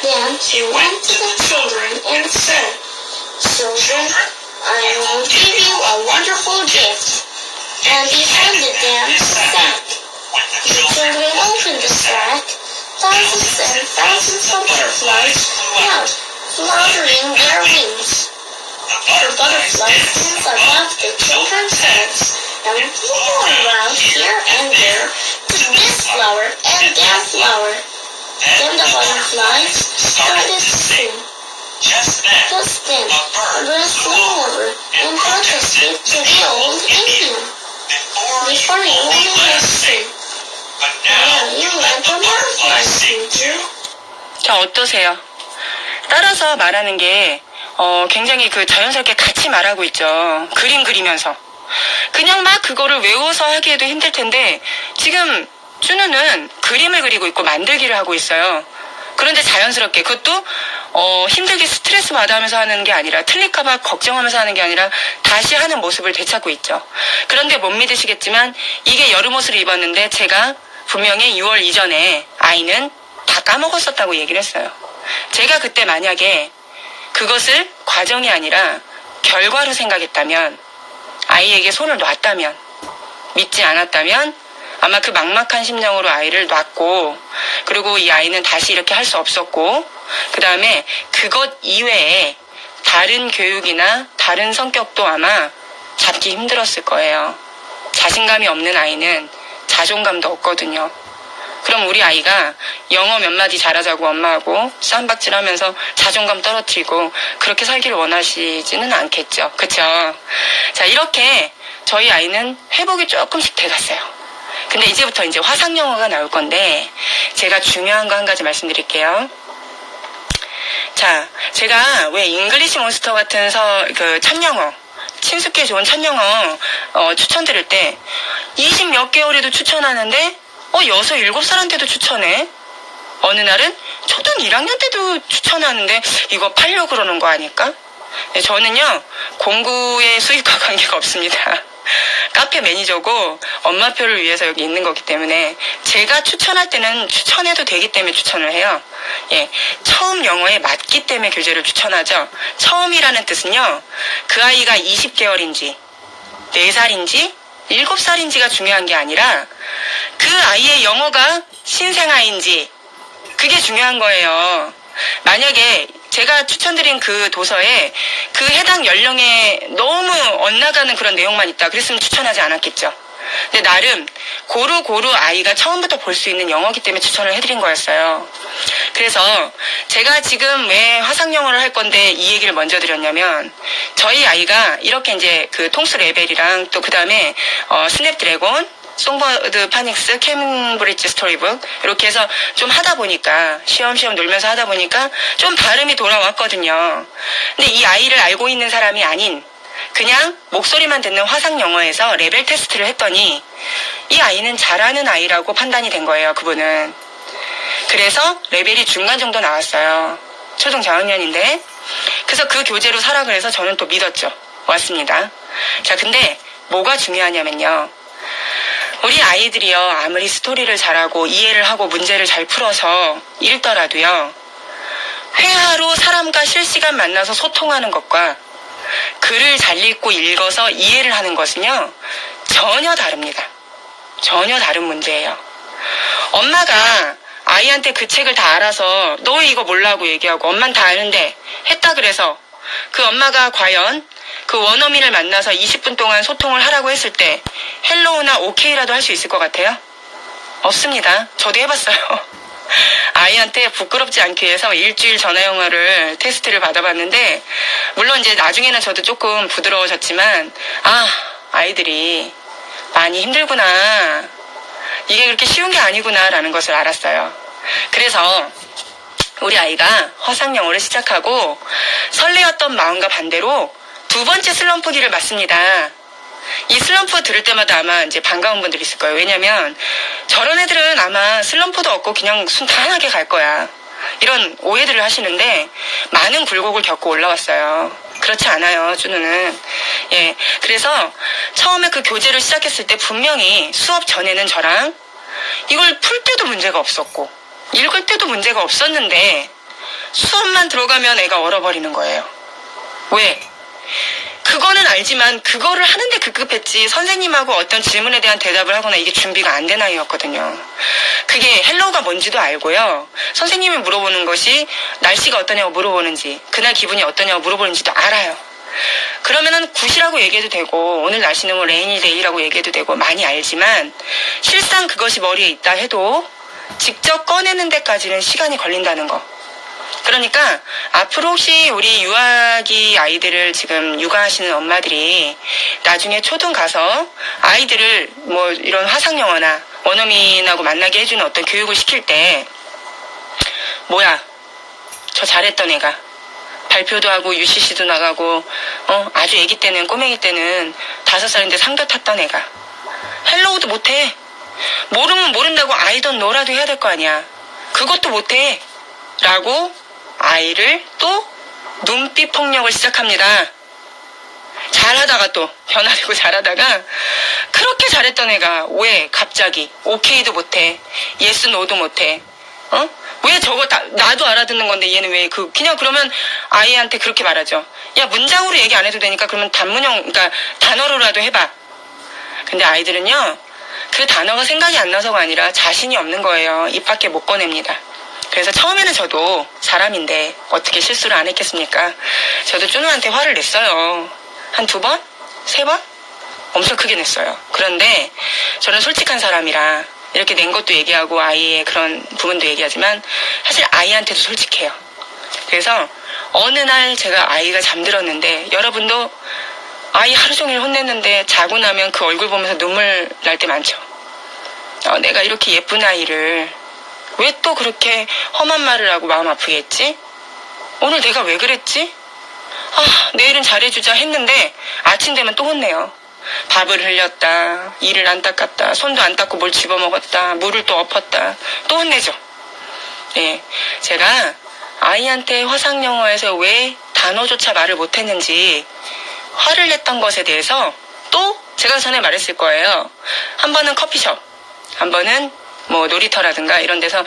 Then he went to the children and said, Children, I will give you a wonderful gift. And he handed them a sack. The children opened the sack. Thousands and thousands of butterflies flew out, fluttering their wings. The butterflies danced above the children's heads and flew around here and there to this flower and that flower. Then the butterflies started to sing. Just then, Just then, a bird flew over and protested to the old Indian. Before you only had sing, but now now you let the butterflies sing too. 자, 어떠세요? 따라서 말하는 게 굉장히 그 자연스럽게 같이 말하고 있죠. 그림 그리면서. 그냥 막 그거를 외워서 하기에도 힘들 텐데 지금 준우는 그림을 그리고 있고 만들기를 하고 있어요. 그런데 자연스럽게 그것도 힘들게 스트레스 받아하면서 하는 게 아니라 틀릴까봐 걱정하면서 하는 게 아니라 다시 하는 모습을 되찾고 있죠. 그런데 못 믿으시겠지만 이게 여름 옷을 입었는데 제가 분명히 6월 이전에 아이는 다 까먹었었다고 얘기를 했어요. 제가 그때 만약에 그것을 과정이 아니라 결과로 생각했다면, 아이에게 손을 놨다면, 믿지 않았다면 아마 그 막막한 심정으로 아이를 놨고, 그리고 이 아이는 다시 이렇게 할 수 없었고, 그 다음에 그것 이외에 다른 교육이나 다른 성격도 아마 잡기 힘들었을 거예요. 자신감이 없는 아이는 자존감도 없거든요. 그럼 우리 아이가 영어 몇 마디 잘하자고 엄마하고 쌈박질 하면서 자존감 떨어뜨리고 그렇게 살기를 원하시지는 않겠죠. 그쵸? 자, 이렇게 저희 아이는 회복이 조금씩 돼갔어요. 근데 이제부터 이제 화상 영어가 나올 건데 제가 중요한 거 한 가지 말씀드릴게요. 자, 제가 왜 잉글리시 몬스터 같은 그 첫 영어, 친숙해 좋은 첫 영어 추천드릴 때 20 몇 개월에도 추천하는데 6, 7살한테도 추천해. 어느 날은 초등 1학년 때도 추천하는데 이거 팔려고 그러는 거 아닐까? 네, 저는요 공부의 수익과 관계가 없습니다. 카페 매니저고 엄마표를 위해서 여기 있는 거기 때문에 제가 추천할 때는 추천해도 되기 때문에 추천을 해요. 예, 처음 영어에 맞기 때문에 교재를 추천하죠. 처음이라는 뜻은요, 그 아이가 20개월인지 4살인지 7살인지가 중요한 게 아니라 그 아이의 영어가 신생아인지 그게 중요한 거예요. 만약에 제가 추천드린 그 도서에 그 해당 연령에 너무 엇나가는 그런 내용만 있다 그랬으면 추천하지 않았겠죠. 근데 나름 고루 아이가 처음부터 볼 수 있는 영어기 때문에 추천을 해드린 거였어요. 그래서 제가 지금 왜 화상영어를 할 건데 이 얘기를 먼저 드렸냐면, 저희 아이가 이렇게 이제 그 통수 레벨이랑 또 그 다음에 스냅드래곤, 송버드 파닉스, 캠브리지 스토리북 이렇게 해서 좀 하다 보니까 쉬엄쉬엄 놀면서 하다 보니까 좀 발음이 돌아왔거든요. 근데 이 아이를 알고 있는 사람이 아닌 그냥 목소리만 듣는 화상 영어에서 레벨 테스트를 했더니 이 아이는 잘하는 아이라고 판단이 된 거예요. 그분은. 그래서 레벨이 중간 정도 나왔어요. 초등 저학년인데. 그래서 그 교재로 사라 그래서 저는 또 믿었죠. 왔습니다. 자, 근데 뭐가 중요하냐면요, 우리 아이들이요 아무리 스토리를 잘하고 이해를 하고 문제를 잘 풀어서 읽더라도요, 회화로 사람과 실시간 만나서 소통하는 것과 글을 잘 읽고 읽어서 이해를 하는 것은요 전혀 다릅니다. 전혀 다른 문제예요. 엄마가 아이한테 그 책을 다 알아서 너 이거 몰라고 얘기하고 엄만 다 아는데 했다 그래서 그 엄마가 과연 그 원어민을 만나서 20분 동안 소통을 하라고 했을 때 헬로우나 오케이라도 할 수 있을 것 같아요? 없습니다. 저도 해봤어요. 아이한테 부끄럽지 않기 위해서 일주일 전화영어를 테스트를 받아봤는데, 물론 이제 나중에는 저도 조금 부드러워졌지만, 아이들이 많이 힘들구나. 이게 그렇게 쉬운 게 아니구나라는 것을 알았어요. 그래서 우리 아이가 화상영어를 시작하고 설레었던 마음과 반대로 두 번째 슬럼프기를 맞습니다. 이 슬럼프 들을 때마다 아마 이제 반가운 분들이 있을 거예요. 왜냐면 저런 애들은 아마 슬럼프도 없고 그냥 순탄하게 갈 거야. 이런 오해들을 하시는데 많은 굴곡을 겪고 올라왔어요. 그렇지 않아요, 준우는. 예. 그래서 처음에 그 교재를 시작했을 때 분명히 수업 전에는 저랑 이걸 풀 때도 문제가 없었고 읽을 때도 문제가 없었는데 수업만 들어가면 애가 얼어버리는 거예요. 왜? 그거는 알지만 그거를 하는데 급급했지 선생님하고 어떤 질문에 대한 대답을 하거나 이게 준비가 안 된 아이였거든요. 그게 헬로우가 뭔지도 알고요. 선생님이 물어보는 것이 날씨가 어떠냐고 물어보는지 그날 기분이 어떠냐고 물어보는지도 알아요. 그러면은 굿이라고 얘기해도 되고 오늘 날씨는 뭐 레이니데이라고 얘기해도 되고 많이 알지만 실상 그것이 머리에 있다 해도 직접 꺼내는 데까지는 시간이 걸린다는 거. 그러니까 앞으로 혹시 우리 유아기 아이들을 지금 육아하시는 엄마들이 나중에 초등 가서 아이들을 뭐 이런 화상영어나 원어민하고 만나게 해주는 어떤 교육을 시킬 때 뭐야 저 잘했던 애가 발표도 하고 UCC도 나가고 아주 애기 때는 꼬맹이 때는 5살인데 상도 탔던 애가 헬로우도 못해. 모르면 모른다고 아이던 너라도 해야 될 거 아니야. 그것도 못해 라고 아이를 또 눈빛 폭력을 시작합니다. 잘하다가 또 변화되고 잘하다가 그렇게 잘했던 애가 왜 갑자기 오케이도 못해 예스 노도 못해 왜 저거 나도 알아듣는 건데 얘는 왜 그냥 그러면 아이한테 그렇게 말하죠. 야 문장으로 얘기 안 해도 되니까 그러면 그러니까 단어로라도 해봐. 근데 아이들은요 그 단어가 생각이 안 나서가 아니라 자신이 없는 거예요. 입 밖에 못 꺼냅니다. 그래서 처음에는 저도 사람인데 어떻게 실수를 안 했겠습니까? 저도 준우한테 화를 냈어요. 한 2번? 3번? 엄청 크게 냈어요. 그런데 저는 솔직한 사람이라 이렇게 낸 것도 얘기하고 아이의 그런 부분도 얘기하지만 사실 아이한테도 솔직해요. 그래서 어느 날 제가 아이가 잠들었는데 여러분도 아이 하루 종일 혼냈는데 자고 나면 그 얼굴 보면서 눈물 날 때 많죠. 내가 이렇게 예쁜 아이를 왜 또 그렇게 험한 말을 하고 마음 아프게 했지? 오늘 내가 왜 그랬지? 내일은 잘해주자 했는데 아침 되면 또 혼내요. 밥을 흘렸다, 이를 안 닦았다, 손도 안 닦고 뭘 집어먹었다, 물을 또 엎었다, 또 혼내죠. 네, 제가 아이한테 화상영어에서 왜 단어조차 말을 못했는지 화를 냈던 것에 대해서 또 제가 전에 말했을 거예요. 한 번은 커피숍, 한 번은 뭐 놀이터라든가 이런 데서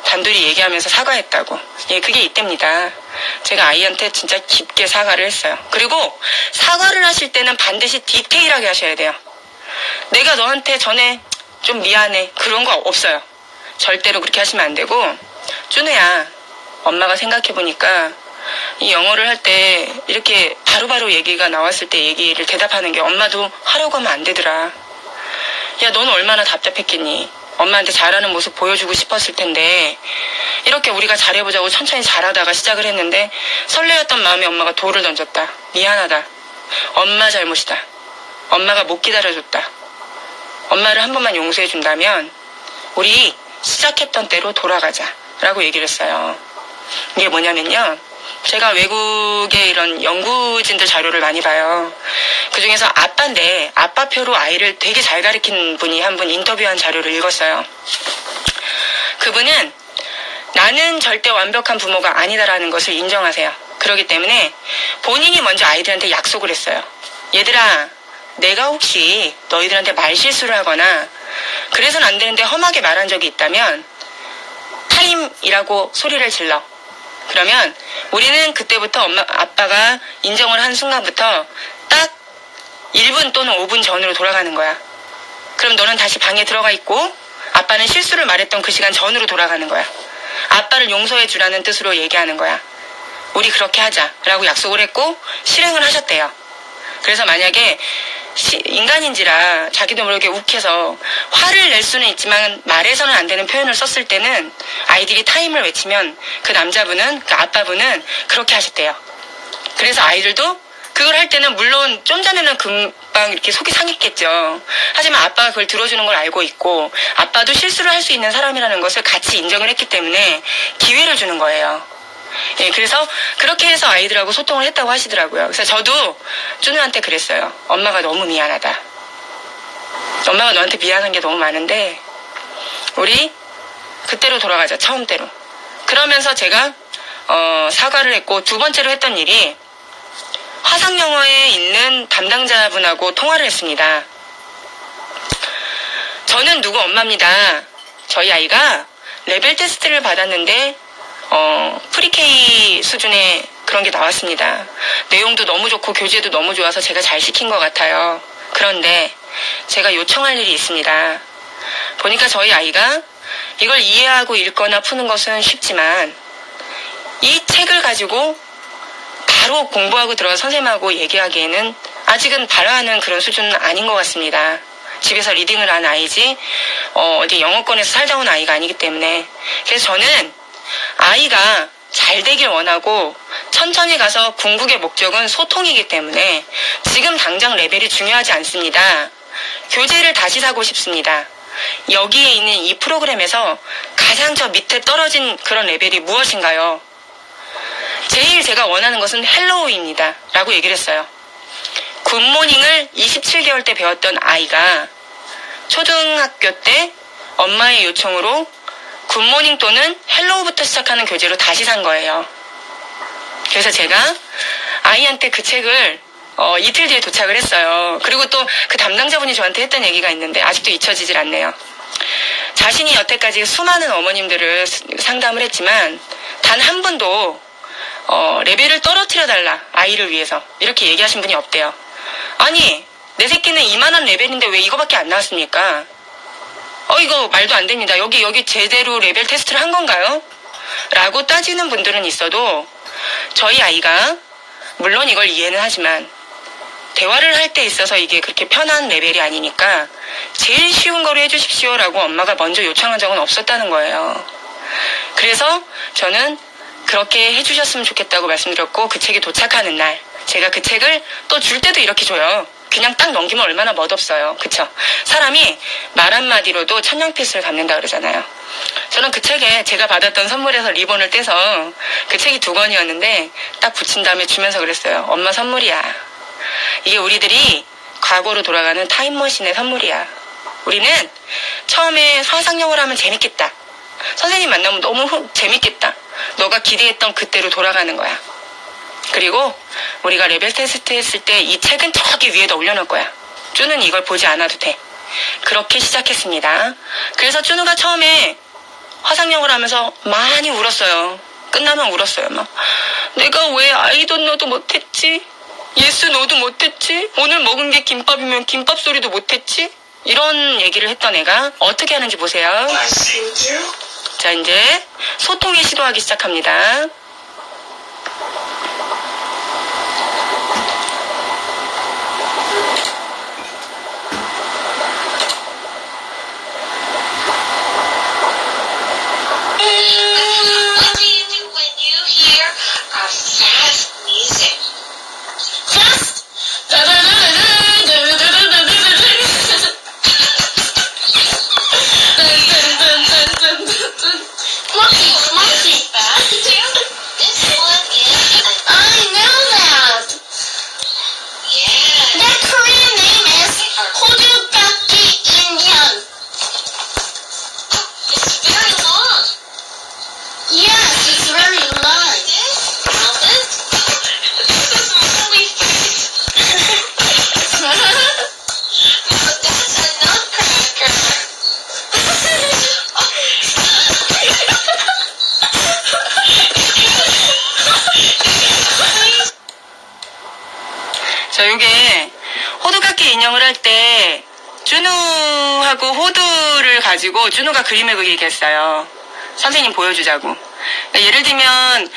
단둘이 얘기하면서 사과했다고. 예, 그게 이때입니다. 제가 아이한테 진짜 깊게 사과를 했어요. 그리고 사과를 하실 때는 반드시 디테일하게 하셔야 돼요. 내가 너한테 전에 좀 미안해 그런 거 없어요. 절대로 그렇게 하시면 안 되고 준우야 엄마가 생각해보니까 이 영어를 할 때 이렇게 바로바로 얘기가 나왔을 때 얘기를 대답하는 게 엄마도 하려고 하면 안 되더라. 야 너는 얼마나 답답했겠니. 엄마한테 잘하는 모습 보여주고 싶었을 텐데 이렇게 우리가 잘해보자고 천천히 잘하다가 시작을 했는데 설레었던 마음에 엄마가 돌을 던졌다. 미안하다. 엄마 잘못이다. 엄마가 못 기다려줬다. 엄마를 한 번만 용서해준다면 우리 시작했던 때로 돌아가자 라고 얘기를 했어요. 이게 뭐냐면요, 제가 외국의 이런 연구진들 자료를 많이 봐요. 그중에서 아빠인데 아빠표로 아이를 되게 잘 가르친 분이 한 분 인터뷰한 자료를 읽었어요. 그분은 나는 절대 완벽한 부모가 아니다라는 것을 인정하세요. 그렇기 때문에 본인이 먼저 아이들한테 약속을 했어요. 얘들아, 내가 혹시 너희들한테 말실수를 하거나 그래서는 안 되는데 험하게 말한 적이 있다면 타임이라고 소리를 질러. 그러면 우리는 그때부터 아빠가 인정을 한 순간부터 딱 1분 또는 5분 전으로 돌아가는 거야. 그럼 너는 다시 방에 들어가 있고 아빠는 실수를 말했던 그 시간 전으로 돌아가는 거야. 아빠를 용서해 주라는 뜻으로 얘기하는 거야. 우리 그렇게 하자 라고 약속을 했고 실행을 하셨대요. 그래서 만약에 인간인지라 자기도 모르게 욱해서 화를 낼 수는 있지만 말해서는 안 되는 표현을 썼을 때는 아이들이 타임을 외치면 그 남자분은, 그 아빠분은 그렇게 하셨대요. 그래서 아이들도 그걸 할 때는 물론 좀 전에는 금방 이렇게 속이 상했겠죠. 하지만 아빠가 그걸 들어주는 걸 알고 있고 아빠도 실수를 할 수 있는 사람이라는 것을 같이 인정을 했기 때문에 기회를 주는 거예요. 예, 그래서 그렇게 해서 아이들하고 소통을 했다고 하시더라고요. 그래서 저도 준우한테 그랬어요. 엄마가 너무 미안하다. 엄마가 너한테 미안한 게 너무 많은데 우리 그때로 돌아가자. 처음대로. 그러면서 제가 사과를 했고 두 번째로 했던 일이 화상영어에 있는 담당자분하고 통화를 했습니다. 저는 누구 엄마입니다. 저희 아이가 레벨 테스트를 받았는데 프리K 수준의 그런 게 나왔습니다. 내용도 너무 좋고 교재도 너무 좋아서 제가 잘 시킨 것 같아요. 그런데 제가 요청할 일이 있습니다. 보니까 저희 아이가 이걸 이해하고 읽거나 푸는 것은 쉽지만 이 책을 가지고 바로 공부하고 들어서 선생님하고 얘기하기에는 아직은 발화하는 그런 수준은 아닌 것 같습니다. 집에서 리딩을 한 아이지 어디 영어권에서 살다 온 아이가 아니기 때문에. 그래서 저는 아이가 잘 되길 원하고 천천히 가서 궁극의 목적은 소통이기 때문에 지금 당장 레벨이 중요하지 않습니다. 교재를 다시 사고 싶습니다. 여기에 있는 이 프로그램에서 가장 저 밑에 떨어진 그런 레벨이 무엇인가요? 제일 제가 원하는 것은 헬로우입니다. 라고 얘기를 했어요. 굿모닝을 27개월 때 배웠던 아이가 초등학교 때 엄마의 요청으로 굿모닝 또는 헬로우부터 시작하는 교재로 다시 산 거예요. 그래서 제가 아이한테 그 책을 이틀 뒤에 도착을 했어요. 그리고 또 그 담당자분이 저한테 했던 얘기가 있는데 아직도 잊혀지질 않네요. 자신이 여태까지 수많은 어머님들을 상담을 했지만 단 한 분도 레벨을 떨어뜨려달라 아이를 위해서 이렇게 얘기하신 분이 없대요. 아니 내 새끼는 이만한 레벨인데 왜 이거밖에 안 나왔습니까? 이거 말도 안 됩니다. 여기 제대로 레벨 테스트를 한 건가요? 라고 따지는 분들은 있어도 저희 아이가 물론 이걸 이해는 하지만 대화를 할 때 있어서 이게 그렇게 편한 레벨이 아니니까 제일 쉬운 거로 해주십시오 라고 엄마가 먼저 요청한 적은 없었다는 거예요. 그래서 저는 그렇게 해주셨으면 좋겠다고 말씀드렸고 그 책이 도착하는 날 제가 그 책을 또 줄 때도 이렇게 줘요. 그냥 딱 넘기면 얼마나 멋없어요. 그쵸? 사람이 말 한마디로도 천냥빛을 갚는다 그러잖아요. 저는 그 책에 제가 받았던 선물에서 리본을 떼서 그 책이 2권이었는데 딱 붙인 다음에 주면서 그랬어요. 엄마 선물이야. 이게 우리들이 과거로 돌아가는 타임머신의 선물이야. 우리는 처음에 화상영어를 하면 재밌겠다. 선생님 만나면 너무 재밌겠다. 너가 기대했던 그때로 돌아가는 거야. 그리고 우리가 레벨 테스트 했을 때 이 책은 저기 위에다 올려놓을 거야. 쭈는 이걸 보지 않아도 돼. 그렇게 시작했습니다. 그래서 쭈누가 처음에 화상영어를 하면서 많이 울었어요. 끝나면 울었어요. 막 내가 왜 I don't know도 못했지? Yes, no도 못했지? 오늘 먹은 게 김밥이면 김밥 소리도 못했지? 이런 얘기를 했던 애가 어떻게 하는지 보세요. I see you. 자, 이제 소통에 시도하기 시작합니다. What do you do when you hear a fast music? Fast? Monkey. Fast too? This one is I know that. Yeah. Their Korean name is 호두깎이 인형. It's very long. Yes, it's very long. Alvin? This is really but that's a nutcracker. 자, 요게 호두깎이 인형을 할 때 준우하고 호두를 가지고 준우가 그림을 그리게 했어요. 선생님 보여주자고. 그러니까 예를 들면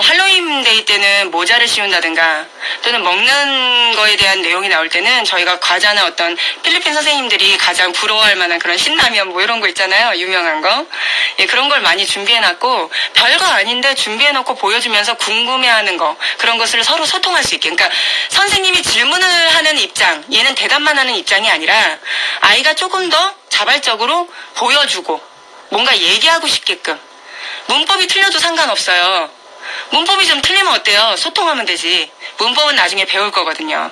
할로윈 데이 때는 모자를 씌운다든가 또는 먹는 거에 대한 내용이 나올 때는 저희가 과자나 어떤 필리핀 선생님들이 가장 부러워할 만한 그런 신라면 뭐 이런 거 있잖아요. 유명한 거. 예, 그런 걸 많이 준비해놨고 별거 아닌데 준비해놓고 보여주면서 궁금해하는 거 그런 것을 서로 소통할 수 있게. 그러니까 선생님이 질문을 하는 입장, 얘는 대답만 하는 입장이 아니라 아이가 조금 더 자발적으로 보여주고 뭔가 얘기하고 싶게끔. 문법이 틀려도 상관없어요. 문법이 좀 틀리면 어때요? 소통하면 되지. 문법은 나중에 배울 거거든요.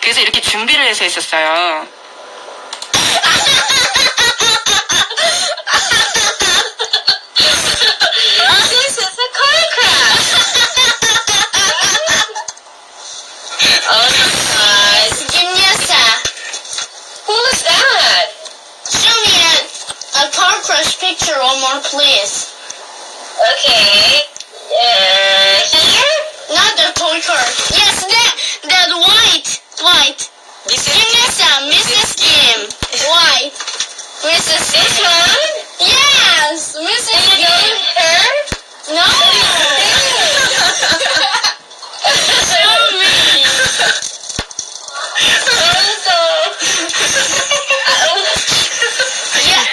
그래서 이렇게 준비를 해서 했었어요. This is a car crash. Oh guys, give me a sec. Who was that? Show me a car crash picture one more, please. Okay. Here? Not the toy car. Yes, that white. 미스 Give me a sec, Mrs. Kim. White. Mrs. This Kim. one? Yes, Mrs. Did you Kim. get her? No. Show me. Yeah,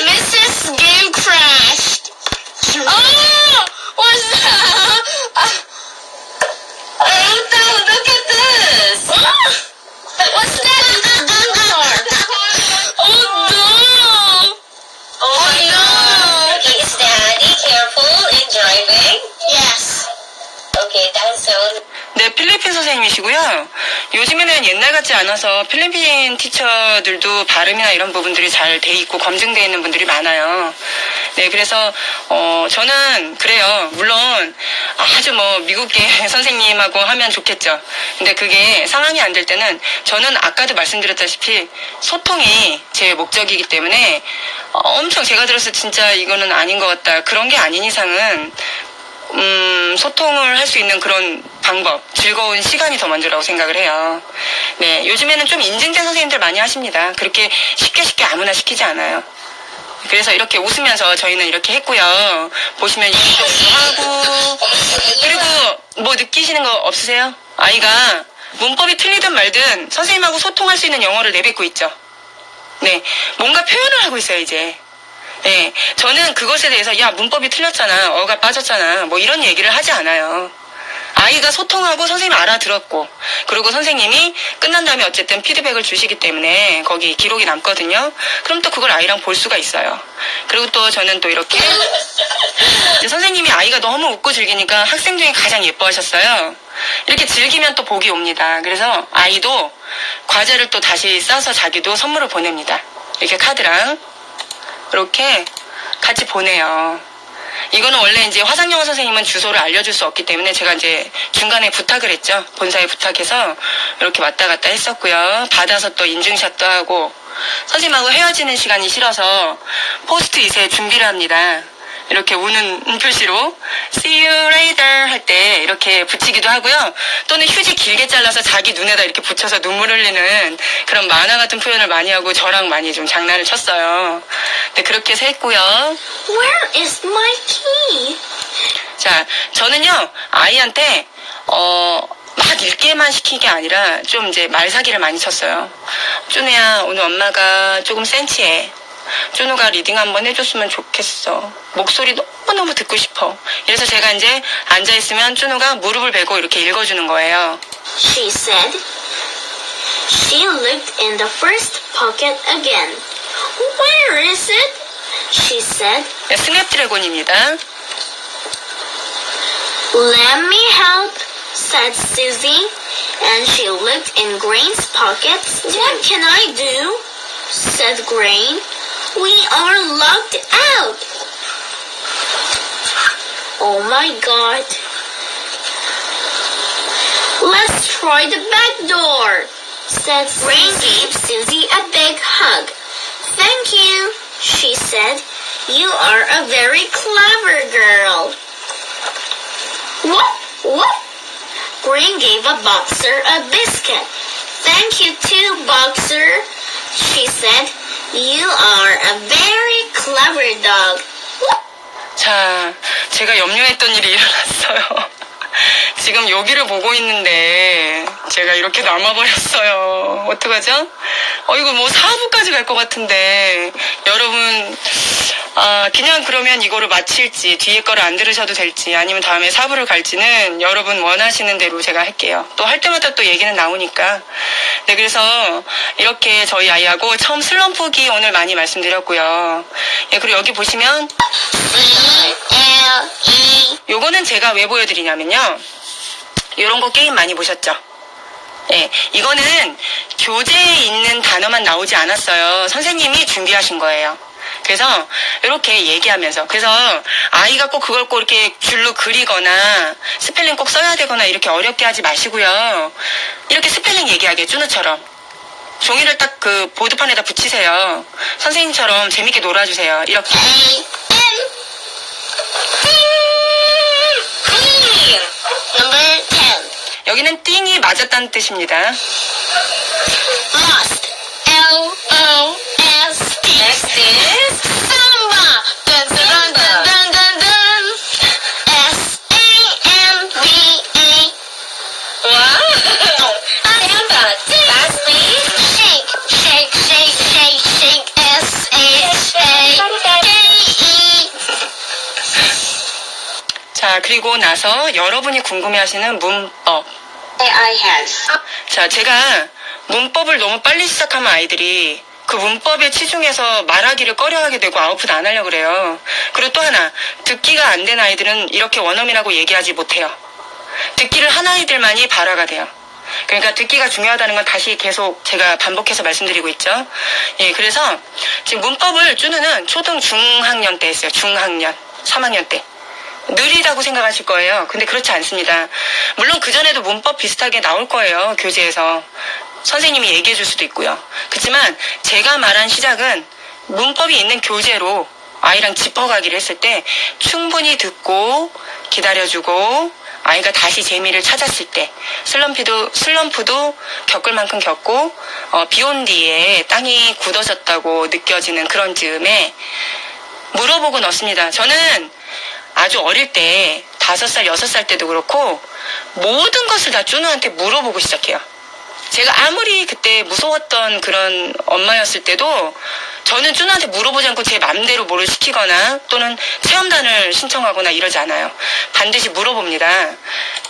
Mrs. Game crashed. Oh, what's that? Look at this. What's that? Oh no! Oh no. Okay, steady, careful in driving. Yes. Okay, that's so. 네, 필리핀 선생님이시고요. 요즘에는 옛날 같지 않아서 필리핀 티처들도 발음이나 이런 부분들이 잘 돼 있고 검증되어 있는 분들이 많아요. 네, 그래서 저는 그래요. 물론 아주 뭐 미국계 선생님하고 하면 좋겠죠. 근데 그게 상황이 안 될 때는 저는 아까도 말씀드렸다시피 소통이 제 목적이기 때문에 엄청 제가 들었을 때 진짜 이거는 아닌 것 같다. 그런 게 아닌 이상은 소통을 할 수 있는 그런 방법, 즐거운 시간이 더 먼저라고 생각을 해요. 네, 요즘에는 좀 인증된 선생님들 많이 하십니다. 그렇게 쉽게 아무나 시키지 않아요. 그래서 이렇게 웃으면서 저희는 이렇게 했고요. 보시면 이쪽도 하고, 그리고 뭐 느끼시는 거 없으세요? 아이가 문법이 틀리든 말든 선생님하고 소통할 수 있는 영어를 내뱉고 있죠. 네, 뭔가 표현을 하고 있어요, 이제. 네, 저는 그것에 대해서 야 문법이 틀렸잖아, 어가 빠졌잖아, 뭐 이런 얘기를 하지 않아요. 아이가 소통하고 선생님이 알아들었고 그리고 선생님이 끝난 다음에 어쨌든 피드백을 주시기 때문에 거기 기록이 남거든요. 그럼 또 그걸 아이랑 볼 수가 있어요. 그리고 또 저는 또 이렇게 선생님이 아이가 너무 웃고 즐기니까 학생 중에 가장 예뻐하셨어요. 이렇게 즐기면 또 복이 옵니다. 그래서 아이도 과제를 또 다시 싸서 자기도 선물을 보냅니다. 이렇게 카드랑 이렇게 같이 보내요. 이거는 원래 이제 화상영어 선생님은 주소를 알려줄 수 없기 때문에 제가 이제 중간에 부탁을 했죠. 본사에 부탁해서 이렇게 왔다 갔다 했었고요. 받아서 또 인증샷도 하고 선생님하고 헤어지는 시간이 싫어서 포스트잇에 준비를 합니다. 이렇게 우는 표시로 See you later 할 때 이렇게 붙이기도 하고요. 또는 휴지 길게 잘라서 자기 눈에다 이렇게 붙여서 눈물 흘리는 그런 만화 같은 표현을 많이 하고 저랑 많이 좀 장난을 쳤어요. 네, 그렇게 해서 했고요. Where is my key? 자, 저는요, 아이한테, 막 읽게만 시킨 게 아니라 좀 이제 말사기를 많이 쳤어요. 준우야, 오늘 엄마가 조금 센치해. 준우가 리딩 한번 해줬으면 좋겠어. 목소리 너무너무 듣고 싶어. 이래서 제가 이제 앉아있으면 준우가 무릎을 베고 이렇게 읽어주는 거예요. She said. She looked in the first pocket again. Where is it? She said. 네, 스냅드래곤입니다. Let me help, said Susie, and she looked in Grain's pockets. What can I do? Said Grain. We are locked out. Oh my God. Let's try the back door, said Grain gave Susie a big hug. Thank you, she said. You are a very clever girl. What? Grain gave a boxer a biscuit. Thank you too, boxer, she said. You are a very clever dog. 자, 제가 염려했던 일이 일어났어요. 지금 여기를 보고 있는데 제가 이렇게 남아버렸어요. 어떡하죠? 이거 뭐 사부까지 갈 것 같은데 여러분 그냥 그러면 이거를 마칠지 뒤에 거를 안 들으셔도 될지 아니면 다음에 사부를 갈지는 여러분 원하시는 대로 제가 할게요. 또 할 때마다 또 얘기는 나오니까. 네, 그래서 이렇게 저희 아이하고 처음 슬럼프기 오늘 많이 말씀드렸고요. 예, 그리고 여기 보시면 요거는 제가 왜 보여드리냐면요. 요런 거 게임 많이 보셨죠? 예, 이거는 교재에 있는 단어만 나오지 않았어요. 선생님이 준비하신 거예요. 그래서 이렇게 얘기하면서 그래서 아이가 꼭 그걸 꼭 이렇게 줄로 그리거나 스펠링 꼭 써야 되거나 이렇게 어렵게 하지 마시고요. 이렇게 스펠링 얘기하게 쭈누처럼 종이를 딱 그 보드판에다 붙이세요. 선생님처럼 재밌게 놀아주세요. 이렇게 Number 10. 여기는 띵이 맞았다는 뜻입니다. Lost. L-O-S-T. Next is Samba. Dun, dun, dun, dun, dun, dun. S-A-M-B-A. wow. Samba. Last please. Shake, shake, shake, shake, shake. S-H-A-K-E. 자, 그리고 나서 여러분이 궁금해하시는 문법. I has. 자, 제가 문법을 너무 빨리 시작하면 아이들이 그 문법에 치중해서 말하기를 꺼려하게 되고 아웃풋 안 하려고 그래요. 그리고 또 하나, 듣기가 안 된 아이들은 이렇게 원어민하고 얘기하지 못해요. 듣기를 한 아이들만이 발화가 돼요. 그러니까 듣기가 중요하다는 건 다시 계속 제가 반복해서 말씀드리고 있죠. 예, 그래서 지금 문법을 쭈누는 초등 중학년 때 했어요. 중학년, 3학년 때. 느리다고 생각하실 거예요. 근데 그렇지 않습니다. 물론 그전에도 문법 비슷하게 나올 거예요. 교재에서. 선생님이 얘기해 줄 수도 있고요. 그렇지만 제가 말한 시작은 문법이 있는 교재로 아이랑 짚어가기를 했을 때 충분히 듣고 기다려주고 아이가 다시 재미를 찾았을 때 슬럼프도 겪을 만큼 겪고 비 온 뒤에 땅이 굳어졌다고 느껴지는 그런 즈음에 물어보고 넣습니다. 저는 아주 어릴 때 5살, 6살 때도 그렇고 모든 것을 다 쭈누한테 물어보고 시작해요. 제가 아무리 그때 무서웠던 그런 엄마였을 때도 저는 쭈누한테 물어보지 않고 제 맘대로 뭐를 시키거나 또는 체험단을 신청하거나 이러지 않아요. 반드시 물어봅니다.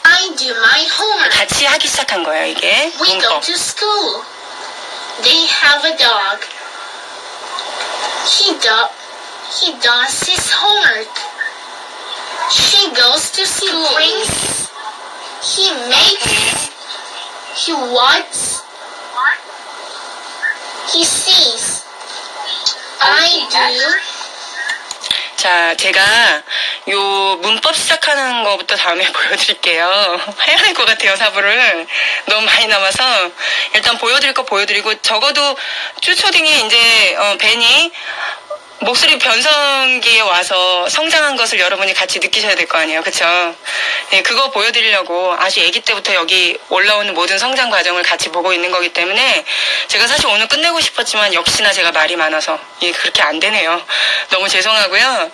I do my homework. 같이 하기 시작한 거예요, 이게. We go 문법. to school. They have a dog. He does his homework. She goes to school. He makes. He watches. He sees. I do. 자, 제가 요 문법 시작하는 거부터 다음에 보여드릴게요. 해야 할 것 같아요, 사부를. 너무 많이 남아서. 일단 보여드릴 거 보여드리고, 적어도 쭈초딩이 이제, 벤이 목소리 변성기에 와서 성장한 것을 여러분이 같이 느끼셔야 될 거 아니에요. 그쵸? 네, 그거 보여드리려고 아주 아기 때부터 여기 올라오는 모든 성장 과정을 같이 보고 있는 거기 때문에 제가 사실 오늘 끝내고 싶었지만 역시나 제가 말이 많아서 이게 그렇게 안 되네요. 너무 죄송하고요.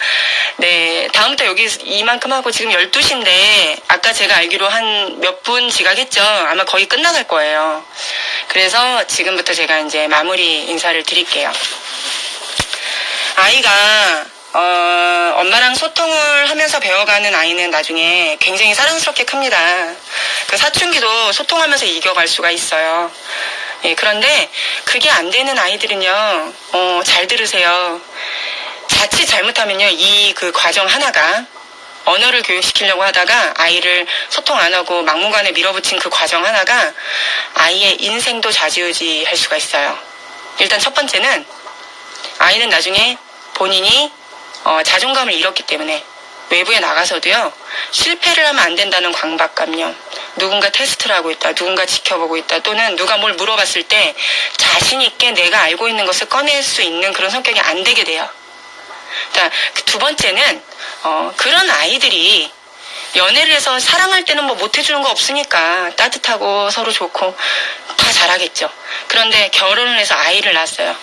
네, 다음부터 여기 이만큼 하고 지금 12시인데 아까 제가 알기로 한 몇 분 지각했죠? 아마 거의 끝나갈 거예요. 그래서 지금부터 제가 이제 마무리 인사를 드릴게요. 아이가 엄마랑 소통을 하면서 배워가는 아이는 나중에 굉장히 사랑스럽게 큽니다. 그 사춘기도 소통하면서 이겨갈 수가 있어요. 예, 그런데 그게 안 되는 아이들은요, 잘 들으세요. 자칫 잘못하면요, 이 그 과정 하나가 언어를 교육시키려고 하다가 아이를 소통 안 하고 막무가내 밀어붙인 그 과정 하나가 아이의 인생도 좌지우지할 수가 있어요. 일단 첫 번째는 아이는 나중에 본인이 자존감을 잃었기 때문에 외부에 나가서도요, 실패를 하면 안 된다는 강박감요, 누군가 테스트를 하고 있다, 누군가 지켜보고 있다, 또는 누가 뭘 물어봤을 때 자신 있게 내가 알고 있는 것을 꺼낼 수 있는 그런 성격이 안 되게 돼요. 자, 두 번째는 그런 아이들이 연애를 해서 사랑할 때는 뭐 못해주는 거 없으니까 따뜻하고 서로 좋고 다 잘하겠죠. 그런데 결혼을 해서 아이를 낳았어요.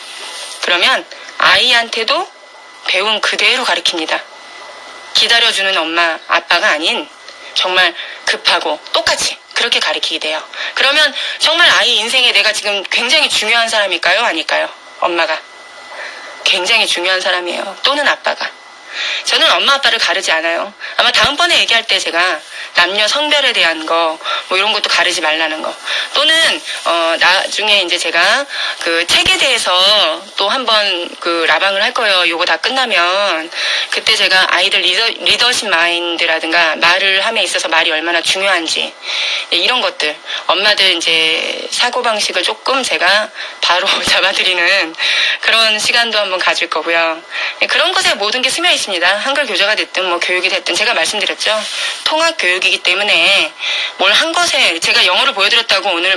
그러면 아이한테도 배운 그대로 가르칩니다. 기다려주는 엄마, 아빠가 아닌 정말 급하고 똑같이 그렇게 가르치게 돼요. 그러면 정말 아이 인생에 내가 지금 굉장히 중요한 사람일까요? 아닐까요? 엄마가. 굉장히 중요한 사람이에요. 또는 아빠가. 저는 엄마 아빠를 가르지 않아요. 아마 다음번에 얘기할 때 제가 남녀 성별에 대한 거 뭐 이런 것도 가르지 말라는 거 또는 나중에 이제 제가 그 책에 대해서 또 한번 그 라방을 할 거예요. 요거 다 끝나면 그때 제가 아이들 리더십 마인드라든가 말을 함에 있어서 말이 얼마나 중요한지 이런 것들 엄마들 이제 사고방식을 조금 제가 바로 잡아드리는 그런 시간도 한번 가질 거고요. 그런 것에 모든 게 스며 있습니다. 한글 교재가 됐든 뭐 교육이 됐든 제가 말씀드렸죠. 통합 교육이기 때문에 뭘 한 것에 제가 영어를 보여드렸다고 오늘